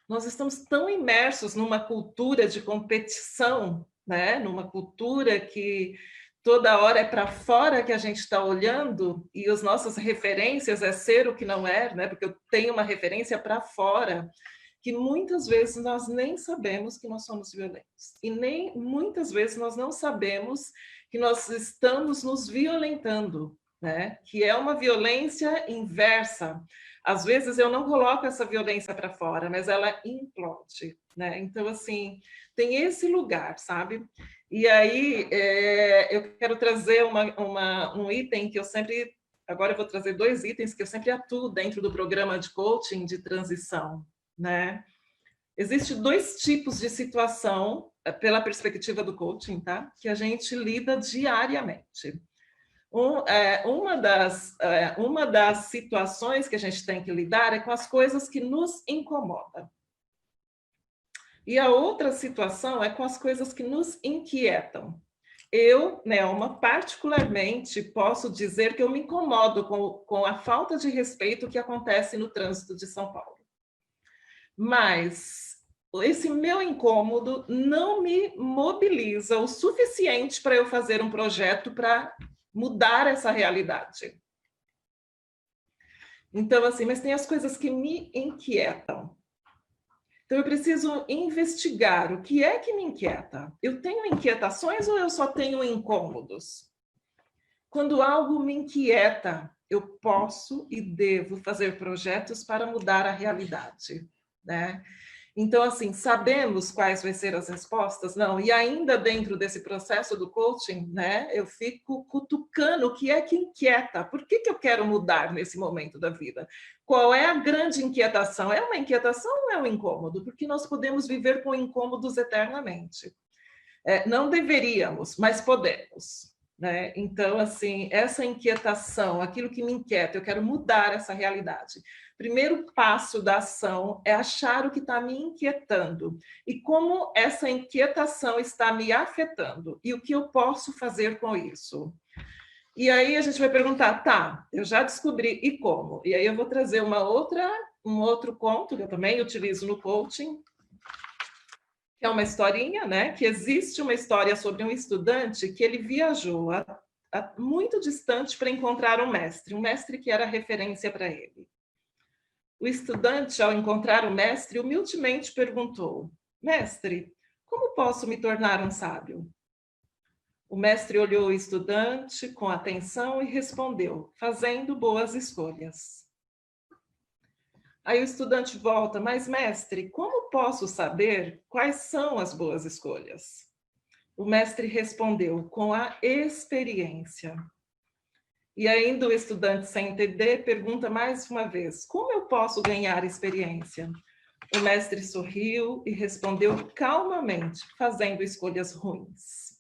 Nós estamos tão imersos numa cultura de competição, né? Numa cultura que toda hora é para fora que a gente está olhando e as nossas referências é ser o que não é, né? Porque eu tenho uma referência para fora, que muitas vezes nós nem sabemos que nós somos violentos. E nem muitas vezes nós não sabemos que nós estamos nos violentando, né? Que é uma violência inversa. Às vezes eu não coloco essa violência para fora, mas ela implode, né? Então, assim, tem esse lugar, sabe? E aí eu quero trazer um item que eu sempre... Agora eu vou trazer 2 itens que eu sempre atuo dentro do programa de coaching de transição, né? Existem 2 tipos de situação, pela perspectiva do coaching, tá? Que a gente lida diariamente. Uma das situações que a gente tem que lidar é com as coisas que nos incomodam. E a outra situação é com as coisas que nos inquietam. Eu, Nelma, particularmente, posso dizer que eu me incomodo com a falta de respeito que acontece no trânsito de São Paulo. Mas esse meu incômodo não me mobiliza o suficiente para eu fazer um projeto para mudar essa realidade. Então, assim, mas tem as coisas que me inquietam. Então, eu preciso investigar o que é que me inquieta. Eu tenho inquietações ou eu só tenho incômodos? Quando algo me inquieta, eu posso e devo fazer projetos para mudar a realidade, né? Então, assim, sabemos quais vão ser as respostas? Não. E ainda dentro desse processo do coaching, né, eu fico cutucando o que é que inquieta. Por que eu quero mudar nesse momento da vida? Qual é a grande inquietação? É uma inquietação ou é um incômodo? Porque nós podemos viver com incômodos eternamente. Não deveríamos, mas podemos. Né? Então, assim, essa inquietação, aquilo que me inquieta, eu quero mudar essa realidade. Primeiro passo da ação é achar o que está me inquietando e como essa inquietação está me afetando e o que eu posso fazer com isso. E aí a gente vai perguntar, tá, eu já descobri, e como? E aí eu vou trazer um outro conto que eu também utilizo no coaching, que é uma historinha, né? Que existe uma história sobre um estudante que ele viajou muito distante para encontrar um mestre que era referência para ele. O estudante, ao encontrar o mestre, humildemente perguntou: mestre, como posso me tornar um sábio? O mestre olhou o estudante com atenção e respondeu: fazendo boas escolhas. Aí o estudante volta: mas mestre, como posso saber quais são as boas escolhas? O mestre respondeu: com a experiência. E ainda o estudante, sem entender, pergunta mais uma vez: como eu posso ganhar experiência? O mestre sorriu e respondeu calmamente: fazendo escolhas ruins.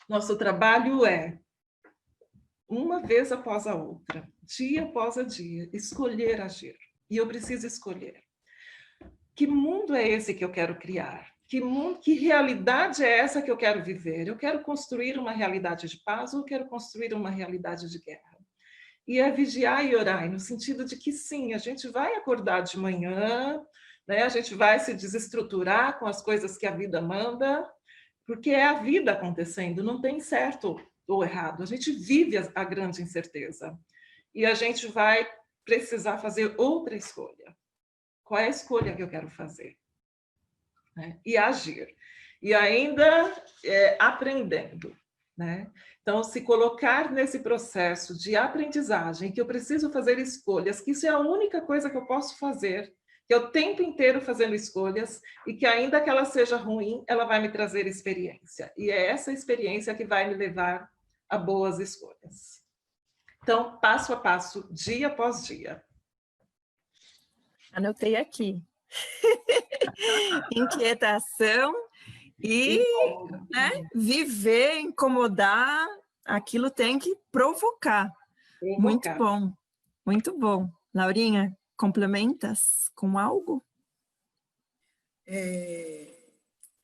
Nosso trabalho é, uma vez após a outra, dia após dia, escolher agir. E eu preciso escolher. Que mundo é esse que eu quero criar? Que realidade é essa que eu quero viver? Eu quero construir uma realidade de paz ou eu quero construir uma realidade de guerra? E é vigiar e orar, no sentido de que sim, a gente vai acordar de manhã, né? A gente vai se desestruturar com as coisas que a vida manda, porque é a vida acontecendo, não tem certo ou errado. A gente vive a grande incerteza. E a gente vai precisar fazer outra escolha. Qual é a escolha que eu quero fazer? Né? E agir. E ainda aprendendo. né? Então, se colocar nesse processo de aprendizagem, que eu preciso fazer escolhas, que isso é a única coisa que eu posso fazer, que eu o tempo inteiro fazendo escolhas, e que ainda que ela seja ruim, ela vai me trazer experiência. E é essa experiência que vai me levar a boas escolhas. Então, passo a passo, dia após dia.
Anotei aqui. Inquietação e, né, viver, incomodar, aquilo tem que provocar. Muito bom, muito bom. Laurinha, complementas com algo?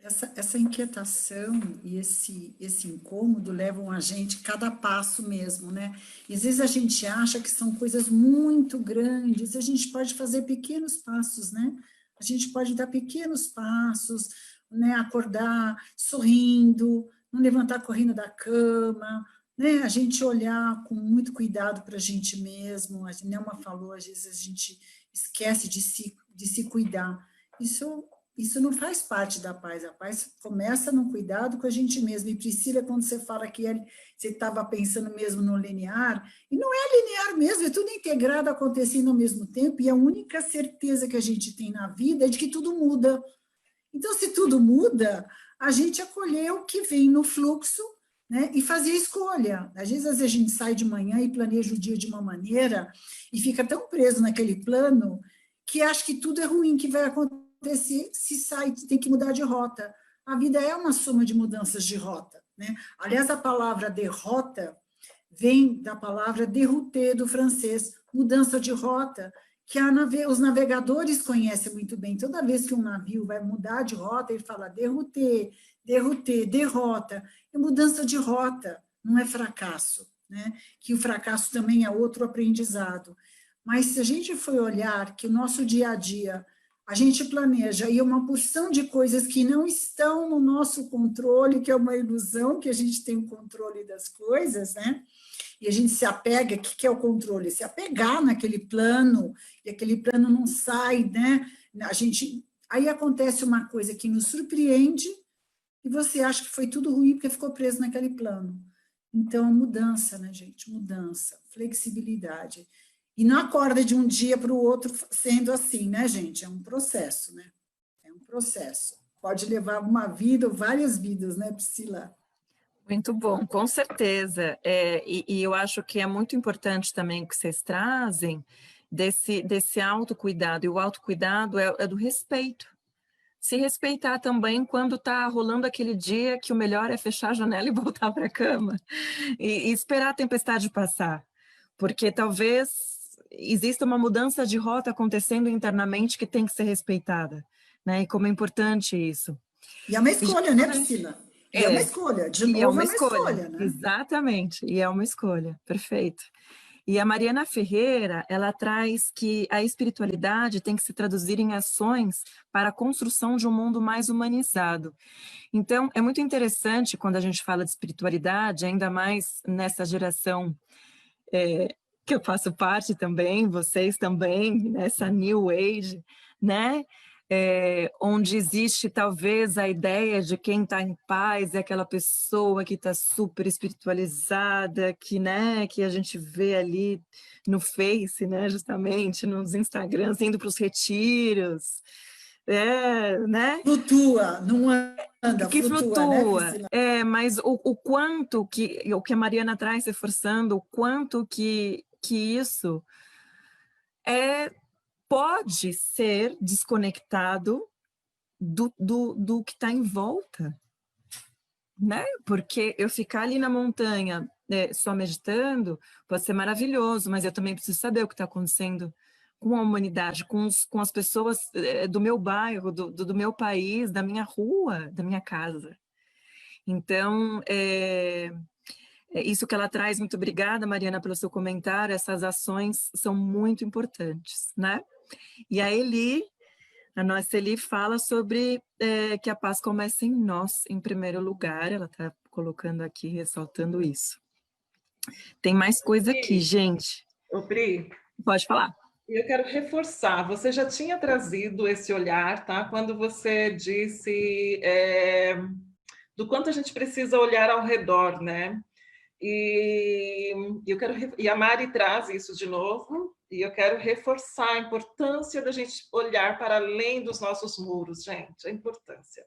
Essa inquietação e esse incômodo levam a gente cada passo mesmo, né? E às vezes a gente acha que são coisas muito grandes, a gente pode fazer pequenos passos, né? A gente pode dar pequenos passos, né? Acordar sorrindo, não levantar correndo da cama, né? A gente olhar com muito cuidado para a gente mesmo. A Nelma falou, às vezes a gente esquece de se cuidar. Isso não faz parte da paz. A paz começa no cuidado com a gente mesmo. E Priscila, quando você fala que você estava pensando mesmo no linear, e não é linear mesmo, é tudo integrado, acontecendo ao mesmo tempo, e a única certeza que a gente tem na vida é de que tudo muda. Então, se tudo muda, a gente acolher o que vem no fluxo, né, e fazer a escolha. Às vezes a gente sai de manhã e planeja o dia de uma maneira, e fica tão preso naquele plano, que acha que tudo é ruim, que vai acontecer. Se sai, tem que mudar de rota. A vida é uma soma de mudanças de rota, né? Aliás, a palavra derrota vem da palavra dérouter, do francês, mudança de rota, que os navegadores conhecem muito bem. Toda vez que um navio vai mudar de rota, ele fala dérouter, dérouter, derrota. É mudança de rota, não é fracasso, né? Que o fracasso também é outro aprendizado. Mas se a gente for olhar que o nosso dia a dia a gente planeja aí uma porção de coisas que não estão no nosso controle, que é uma ilusão que a gente tem o controle das coisas, né? E a gente se apega, o que é o controle? Se apegar naquele plano, e aquele plano não sai, né? Aí acontece uma coisa que nos surpreende, e você acha que foi tudo ruim porque ficou preso naquele plano. Então, mudança, né, gente? Mudança, flexibilidade. E não acorda de um dia para o outro sendo assim, né, gente? É um processo, né? É um processo. Pode levar uma vida ou várias vidas, né, Priscila?
Muito bom, com certeza. E eu acho que é muito importante também o que vocês trazem desse autocuidado. E o autocuidado é do respeito. Se respeitar também quando está rolando aquele dia que o melhor é fechar a janela e voltar para a cama. E esperar a tempestade passar. Porque talvez exista uma mudança de rota acontecendo internamente que tem que ser respeitada, né? E como é importante isso.
E é uma escolha, né, Priscila? É uma escolha, de novo,
é uma escolha,
né?
Exatamente, e é uma escolha, perfeito. E a Mariana Ferreira, ela traz que a espiritualidade tem que se traduzir em ações para a construção de um mundo mais humanizado. Então, é muito interessante quando a gente fala de espiritualidade, ainda mais nessa geração que eu faço parte também, vocês também, nessa New Age, né? Onde existe talvez a ideia de quem está em paz é aquela pessoa que está super espiritualizada, né, que a gente vê ali no Face, né, justamente, nos Instagrams, indo para os retiros, né?
Flutua, não anda,
Que
flutua, né,
flutua,
Priscila?
mas o quanto o que a Mariana traz reforçando, o quanto que isso pode ser desconectado do que está em volta, né? Porque eu ficar ali na montanha só meditando pode ser maravilhoso, mas eu também preciso saber o que está acontecendo com a humanidade, com as pessoas do meu bairro, do meu país, da minha rua, da minha casa. Então, isso que ela traz, muito obrigada, Mariana, pelo seu comentário, essas ações são muito importantes, né? E a nossa Eli fala sobre que a paz começa em nós, em primeiro lugar, ela está colocando aqui, ressaltando isso. Tem mais coisa aqui, gente.
Ô, Pri,
pode falar.
eu quero reforçar, você já tinha trazido esse olhar, tá? Quando você disse do quanto a gente precisa olhar ao redor, né? E a Mari traz isso de novo, e eu quero reforçar a importância da gente olhar para além dos nossos muros, gente, a importância.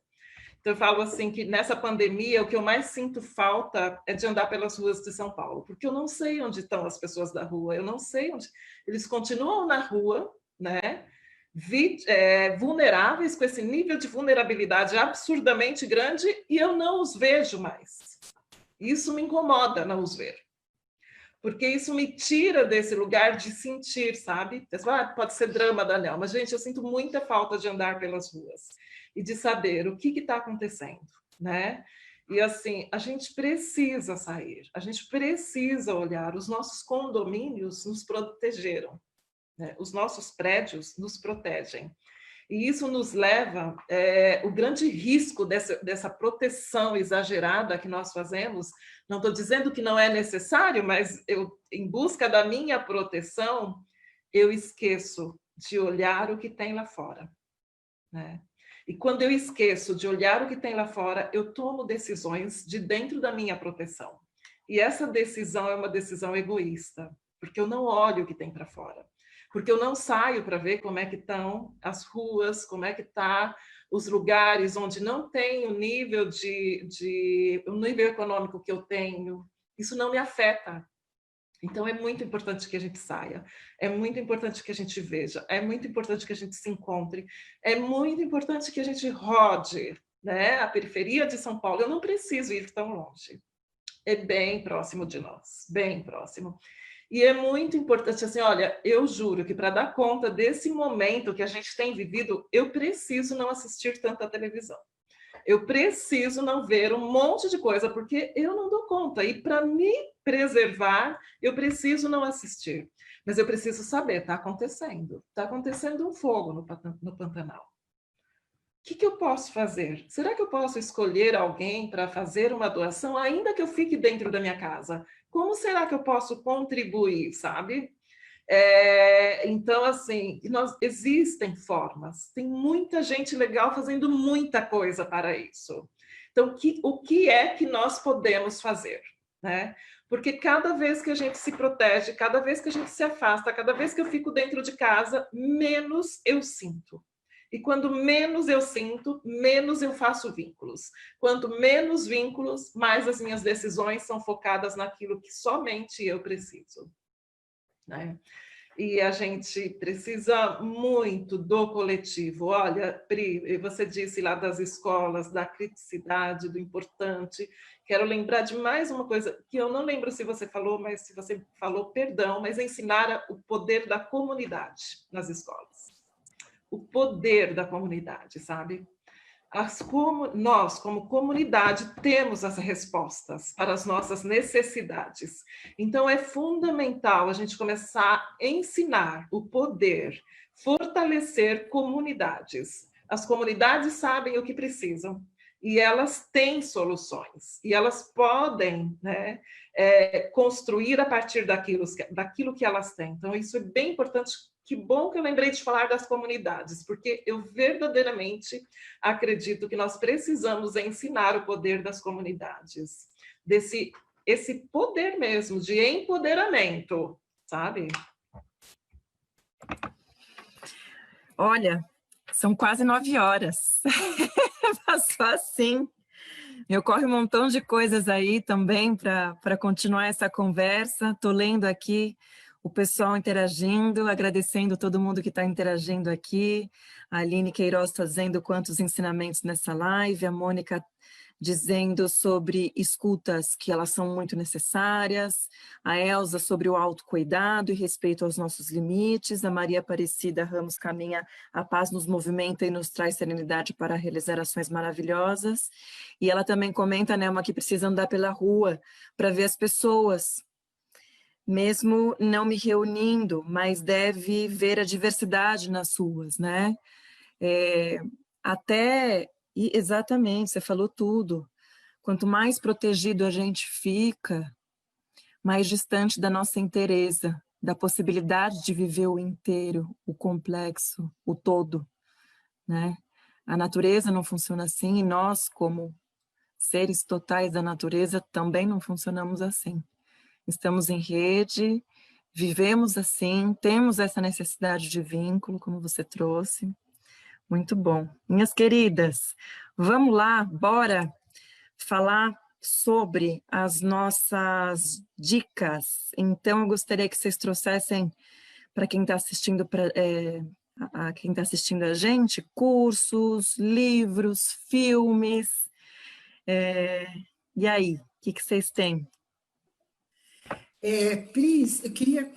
Então, eu falo assim que nessa pandemia, o que eu mais sinto falta é de andar pelas ruas de São Paulo, porque eu não sei onde estão as pessoas da rua, eu não sei onde... Eles continuam na rua, né? Vulneráveis, com esse nível de vulnerabilidade absurdamente grande, e eu não os vejo mais. Isso me incomoda não os ver. Porque isso me tira desse lugar de sentir, sabe? Pode ser drama, Daniel, mas, gente, eu sinto muita falta de andar pelas ruas e de saber o que está acontecendo, né? E, assim, a gente precisa sair, a gente precisa olhar. Os nossos condomínios nos protegeram, né? Os nossos prédios nos protegem. E isso nos leva, o grande risco dessa proteção exagerada que nós fazemos, não estou dizendo que não é necessário, mas eu, em busca da minha proteção, eu esqueço de olhar o que tem lá fora, né? E quando eu esqueço de olhar o que tem lá fora, eu tomo decisões de dentro da minha proteção. E essa decisão é uma decisão egoísta, porque eu não olho o que tem para fora. Porque eu não saio para ver como é que estão as ruas, como é que tá os lugares onde não tem o nível o nível econômico que eu tenho. Isso não me afeta. Então, é muito importante que a gente saia, é muito importante que a gente veja, é muito importante que a gente se encontre, é muito importante que a gente rode, né? A periferia de São Paulo. Eu não preciso ir tão longe. É bem próximo de nós, bem próximo. E é muito importante, assim, olha, eu juro que para dar conta desse momento que a gente tem vivido, eu preciso não assistir tanta televisão. Eu preciso não ver um monte de coisa, porque eu não dou conta. E para me preservar, eu preciso não assistir. Mas eu preciso saber, está acontecendo um fogo no Pantanal. O que eu posso fazer? Será que eu posso escolher alguém para fazer uma doação, ainda que eu fique dentro da minha casa? Como será que eu posso contribuir, sabe? Então, assim, existem formas, tem muita gente legal fazendo muita coisa para isso. Então, o que é que nós podemos fazer, né? Porque cada vez que a gente se protege, cada vez que a gente se afasta, cada vez que eu fico dentro de casa, menos eu sinto. E quando menos eu sinto, menos eu faço vínculos. Quanto menos vínculos, mais as minhas decisões são focadas naquilo que somente eu preciso, né? E a gente precisa muito do coletivo. Olha, Pri, você disse lá das escolas, da criticidade, do importante. Quero lembrar de mais uma coisa, que eu não lembro se você falou, mas se você falou, perdão, mas ensinar o poder da comunidade nas escolas. O poder da comunidade, sabe? Nós, como comunidade, temos as respostas para as nossas necessidades. Então, é fundamental a gente começar a ensinar o poder, fortalecer comunidades. As comunidades sabem o que precisam e elas têm soluções. E elas podem, né, construir a partir daquilo que elas têm. Então, isso é bem importante. Que bom que eu lembrei de falar das comunidades, porque eu verdadeiramente acredito que nós precisamos ensinar o poder das comunidades, esse poder mesmo de empoderamento, sabe?
Olha, são quase 9 horas. Passou assim. Me ocorre um montão de coisas aí também para continuar essa conversa. Estou lendo aqui o pessoal interagindo, agradecendo todo mundo que está interagindo aqui. A Aline Queiroz trazendo quantos ensinamentos nessa live, a Mônica dizendo sobre escutas que elas são muito necessárias, a Elza sobre o autocuidado e respeito aos nossos limites, a Maria Aparecida Ramos caminha, a paz nos movimenta e nos traz serenidade para realizar ações maravilhosas, e ela também comenta, né, uma que precisa andar pela rua para ver as pessoas, mesmo não me reunindo, mas deve ver a diversidade nas ruas, né? Exatamente, você falou tudo. Quanto mais protegido a gente fica, mais distante da nossa inteireza, da possibilidade de viver o inteiro, o complexo, o todo, né? A natureza não funciona assim e nós, como seres totais da natureza, também não funcionamos assim. Estamos em rede, vivemos assim, temos essa necessidade de vínculo, como você trouxe. Muito bom. Minhas queridas, vamos lá, bora falar sobre as nossas dicas. Então, eu gostaria que vocês trouxessem para quem está assistindo, quem está assistindo a gente, cursos, livros, filmes. E aí, o que vocês têm?
Pris, eu queria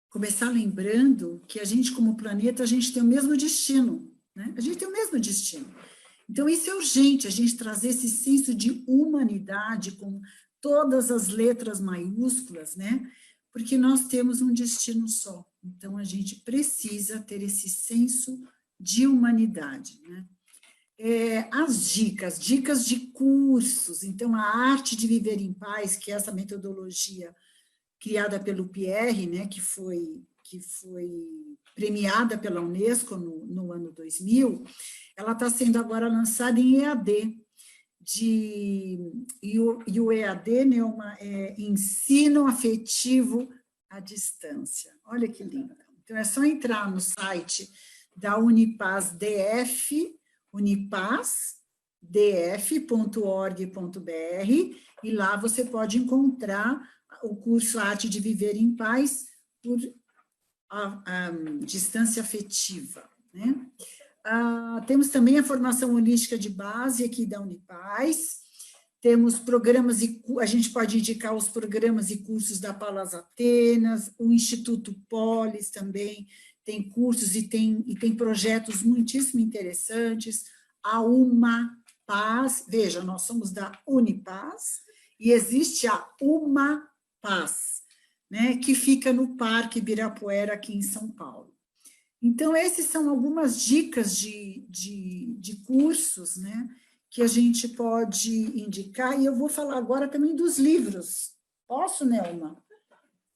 começar lembrando que a gente, como planeta, a gente tem o mesmo destino, né? A gente tem o mesmo destino. Então, isso é urgente, a gente trazer esse senso de humanidade com todas as letras maiúsculas, né? Porque nós temos um destino só. Então, a gente precisa ter esse senso de humanidade, né? As dicas de cursos. Então, a arte de viver em paz, que é essa metodologia criada pelo Pierre, né, que foi premiada pela Unesco no ano 2000, ela está sendo agora lançada em EAD, e o EAD, né, ensino afetivo à distância. Olha que lindo. Então, é só entrar no site da Unipaz DF, unipaz.df.org.br, e lá você pode encontrar o curso Arte de Viver em Paz por a distância afetiva, né? Temos também a formação holística de base aqui da Unipaz, temos programas a gente pode indicar os programas e cursos da Palas Atenas, o Instituto Polis também tem cursos e tem projetos muitíssimo interessantes, a Umapaz, veja, nós somos da Unipaz, e existe a Umapaz, né, que fica no Parque Ibirapuera, aqui em São Paulo. Então, essas são algumas dicas de cursos, né, que a gente pode indicar, e eu vou falar agora também dos livros. Posso, Nelma?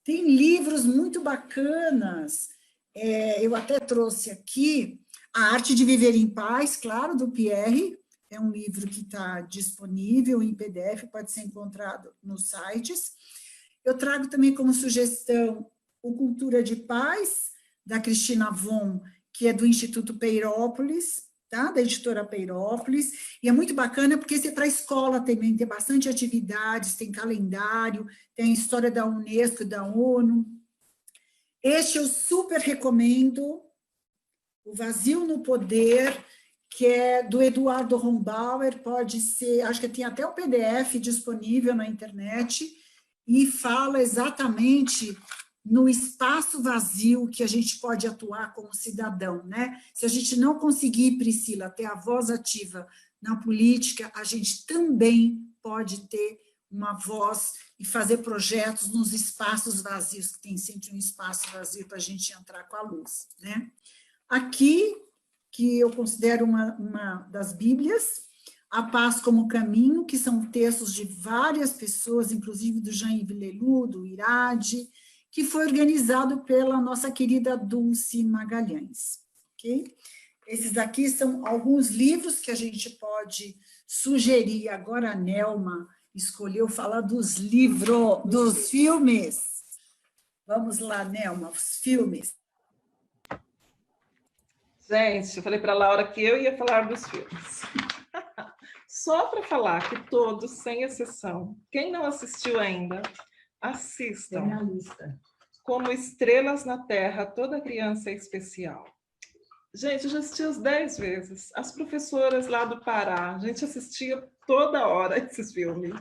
Tem livros muito bacanas, eu até trouxe aqui A Arte de Viver em Paz, claro, do Pierre, é um livro que está disponível em PDF, pode ser encontrado nos sites. Eu trago também como sugestão o Cultura de Paz, da Cristina Von, que é do Instituto Peirópolis, tá? Da editora Peirópolis, e é muito bacana porque esse é para a escola também, tem bastante atividades, tem calendário, tem a história da Unesco, da ONU. Este eu super recomendo, O Vazio no Poder, que é do Eduardo Rombauer, pode ser, acho que tem até um PDF disponível na internet, e fala exatamente no espaço vazio que a gente pode atuar como cidadão, né? Se a gente não conseguir, Priscila, ter a voz ativa na política, a gente também pode ter uma voz e fazer projetos nos espaços vazios, que tem sempre um espaço vazio para a gente entrar com a luz, né? Aqui, que eu considero uma das Bíblias, A Paz como Caminho, que são textos de várias pessoas, inclusive do Jean-Yves Leloup, do Irade, que foi organizado pela nossa querida Dulce Magalhães. Okay? Esses daqui são alguns livros que a gente pode sugerir. Agora a Nelma escolheu falar dos livros, dos filmes. Vamos lá, Nelma, os filmes.
Gente, eu falei para a Laura que eu ia falar dos filmes. Só para falar que todos, sem exceção, quem não assistiu ainda, assistam.
Tem a lista.
Como Estrelas na Terra, Toda Criança é Especial. Gente, eu já assisti as 10 vezes. As professoras lá do Pará, a gente assistia toda hora esses filmes.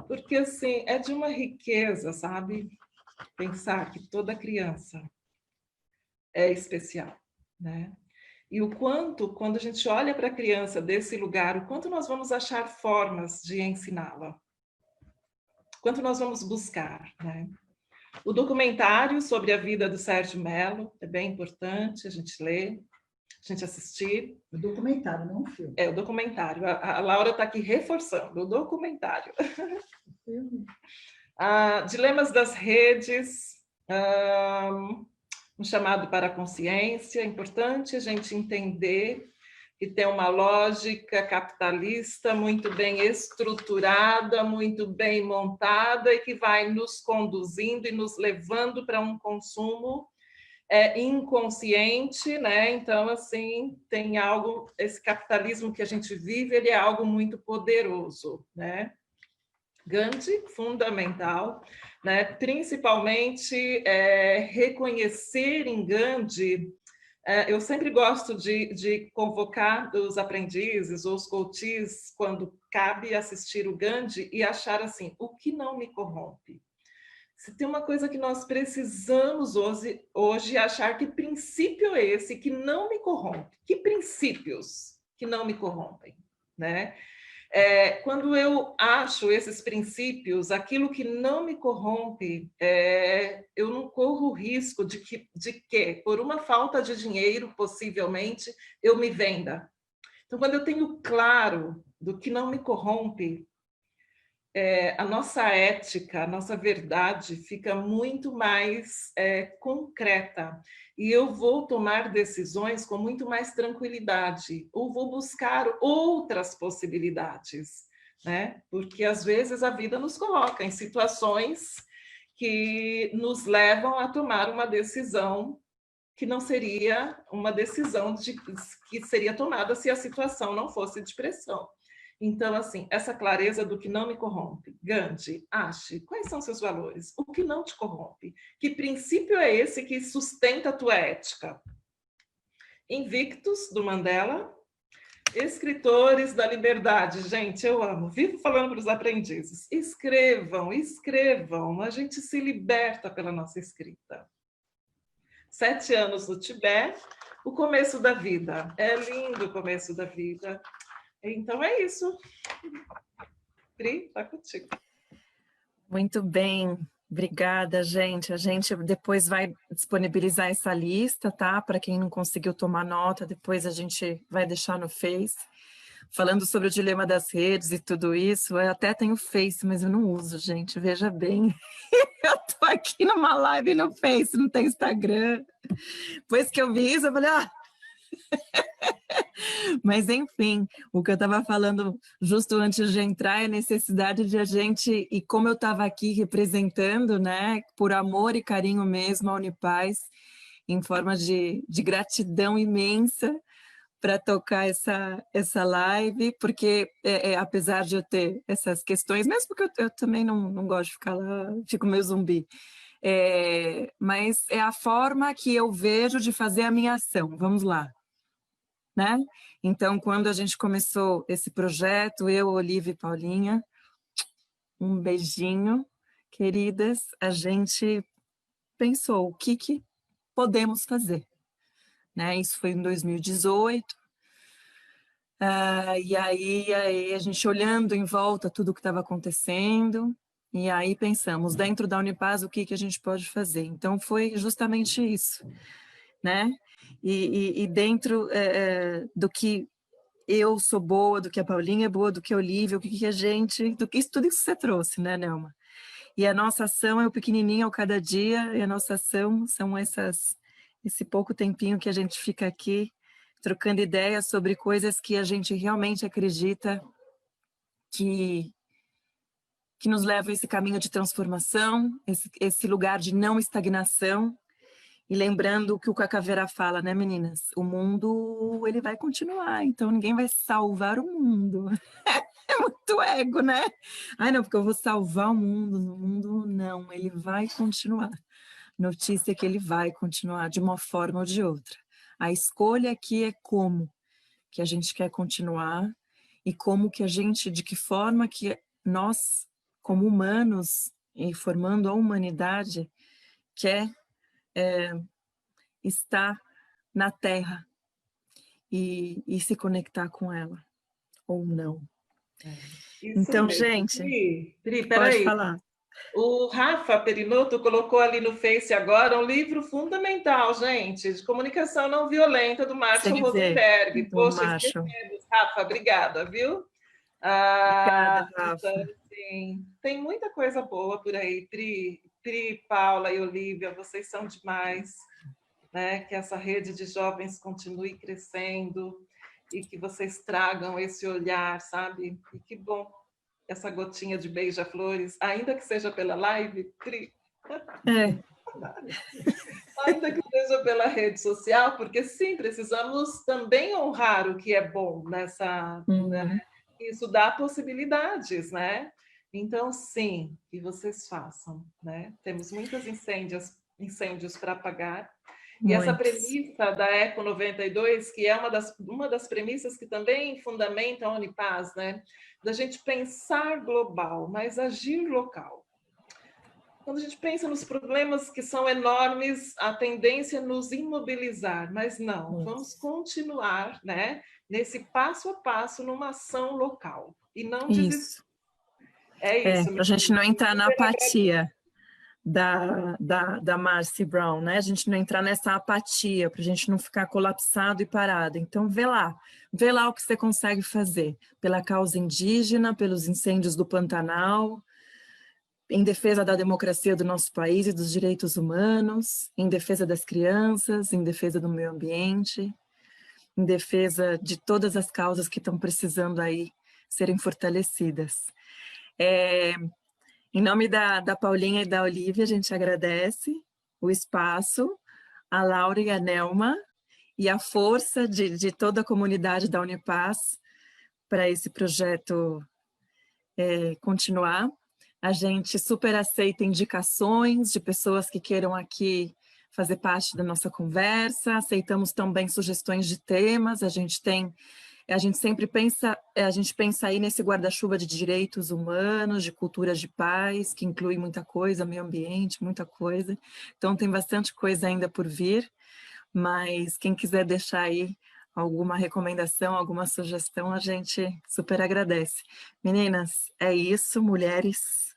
Porque, assim, é de uma riqueza, sabe? Pensar que toda criança é especial, né? E o quanto, quando a gente olha para a criança desse lugar, o quanto nós vamos achar formas de ensiná-la. O quanto nós vamos buscar, né? O documentário sobre a vida do Sérgio Mello é bem importante a gente ler, a gente assistir.
O documentário, não o filme.
É, o documentário. A Laura está aqui reforçando, o documentário. Dilemas das Redes, um chamado para a consciência. É importante a gente entender que tem uma lógica capitalista muito bem estruturada, muito bem montada e que vai nos conduzindo e nos levando para um consumo inconsciente, né? Então, assim, tem algo, esse capitalismo que a gente vive, ele é algo muito poderoso, né? Gandhi, fundamental, né? Principalmente reconhecer em Gandhi. Eu sempre gosto de convocar os aprendizes ou os coaches quando cabe assistir o Gandhi e achar assim, o que não me corrompe? Se tem uma coisa que nós precisamos hoje achar que princípio é esse que não me corrompe? Que princípios que não me corrompem, né? Quando eu acho esses princípios, aquilo que não me corrompe, eu não corro o risco de que, por uma falta de dinheiro, possivelmente, eu me venda. Então, quando eu tenho claro do que não me corrompe, a nossa ética, a nossa verdade fica muito mais concreta. E eu vou tomar decisões com muito mais tranquilidade, ou vou buscar outras possibilidades, né? Porque às vezes a vida nos coloca em situações que nos levam a tomar uma decisão que não seria uma decisão que seria tomada se a situação não fosse de pressão. Então, assim, essa clareza do que não me corrompe. Gandhi, ache quais são seus valores, o que não te corrompe, que princípio é esse que sustenta a tua ética. Invictus, do Mandela, Escritores da Liberdade. Gente, eu amo, vivo falando para os aprendizes. Escrevam, escrevam, a gente se liberta pela nossa escrita. 7 anos no Tibete, o começo da vida. É lindo o começo da vida. Então é isso. Pri, tá contigo.
Muito bem, obrigada, gente. A gente depois vai disponibilizar essa lista, tá? Para quem não conseguiu tomar nota, depois a gente vai deixar no Face. Falando sobre o dilema das redes e tudo isso, eu até tenho Face, mas eu não uso, gente, veja bem. Eu tô aqui numa live no Face, não tem Instagram. Depois que eu vi isso, eu falei, Mas, enfim, o que eu estava falando justo antes de entrar é a necessidade de a gente, e como eu estava aqui representando, né, por amor e carinho mesmo, a Unipaz, em forma de gratidão imensa para tocar essa live, porque apesar de eu ter essas questões, mesmo porque eu também não gosto de ficar lá, fico meio zumbi, mas é a forma que eu vejo de fazer a minha ação, vamos lá. Né? Então, quando a gente começou esse projeto, eu, Olivia e Paulinha, um beijinho, queridas, a gente pensou o que podemos fazer. Né? Isso foi em 2018, e aí a gente olhando em volta tudo o que estava acontecendo, e aí pensamos, dentro da Unipaz, o que a gente pode fazer? Então, foi justamente isso, né? E dentro do que eu sou boa, do que a Paulinha é boa, do que a Olivia, o que a gente... tudo isso que você trouxe, né, Nelma? E a nossa ação é o pequenininho ao cada dia, e a nossa ação são esse pouco tempinho que a gente fica aqui, trocando ideias sobre coisas que a gente realmente acredita que nos leva a esse caminho de transformação, esse lugar de não estagnação. E lembrando o que o Cacaveira fala, né, meninas? O mundo, ele vai continuar, então ninguém vai salvar o mundo. É muito ego, né? Ai, não, porque eu vou salvar o mundo não, ele vai continuar. Notícia que ele vai continuar de uma forma ou de outra. A escolha aqui é como que a gente quer continuar e como que de que forma que nós, como humanos, e formando a humanidade, quer estar na Terra e se conectar com ela, ou não.
Isso
Então,
mesmo.
gente,
Pri,
pode
peraí.
falar.
O Rafa Perinotto colocou ali no Face agora um livro fundamental, gente, de comunicação não violenta, do Marshall
Sem ver
Rosenberg.
do
Poxa,
macho.
esquecemos. Rafa, obrigada, viu?
Obrigada,
Então,
Rafa.
assim, tem muita coisa boa por aí. Pri, Paula e Olivia, vocês são demais, né? Que essa rede de jovens continue crescendo. e que vocês tragam esse olhar, sabe? E que bom, essa gotinha de beija-flores, ainda que seja pela live, Pri. Ainda que seja pela rede social, porque sim, precisamos também honrar o que é bom nessa, né? Isso dá possibilidades, né? Então, sim, que vocês façam, né? Temos muitos incêndios para apagar. E essa premissa da Eco 92, que é uma das premissas que também fundamenta a Unipaz, né? Da gente pensar global, mas agir local. Quando a gente pensa nos problemas que são enormes, a tendência é nos imobilizar, mas não, vamos continuar, né, nesse passo a passo numa ação local e não desistir. É isso.
Para a gente não entrar na apatia da Marcy Brown, né? A gente não entrar nessa apatia, para a gente não ficar colapsado e parado. Então, vê lá o que você consegue fazer pela causa indígena, pelos incêndios do Pantanal, em defesa da democracia do nosso país e dos direitos humanos, em defesa das crianças, em defesa do meio ambiente, em defesa de todas as causas que estão precisando aí serem fortalecidas. Em nome da Paulinha e da Olivia, a gente agradece o espaço, a Laura e a Nelma, e a força de toda a comunidade da Unipaz para esse projeto continuar. A gente super aceita indicações de pessoas que queiram aqui fazer parte da nossa conversa, aceitamos também sugestões de temas, a gente sempre pensa, a gente pensa aí nesse guarda-chuva de direitos humanos, de culturas de paz, que inclui muita coisa, meio ambiente, muita coisa. Então tem bastante coisa ainda por vir, mas quem quiser deixar aí alguma recomendação, alguma sugestão, a gente super agradece. Meninas, é isso, mulheres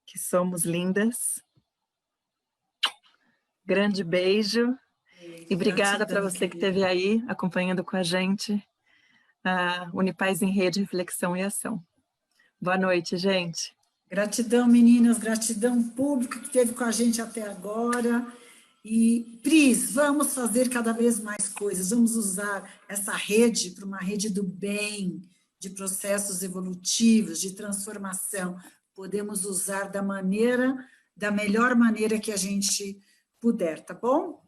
que somos lindas. Grande beijo e obrigada para você que esteve aí acompanhando com a gente a Unipaz em Rede, Reflexão e Ação. Boa noite, gente.
Gratidão, meninas, gratidão público que esteve com a gente até agora. E, Pris, vamos fazer cada vez mais coisas, vamos usar essa rede para uma rede do bem, de processos evolutivos, de transformação. Podemos usar da melhor maneira que a gente puder, tá bom?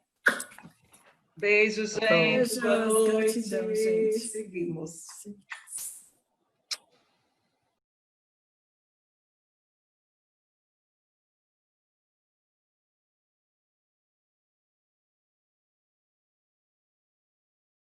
Beijo, gente.
Beijos,
boa noite.
gratidão, gente.
Seguimos.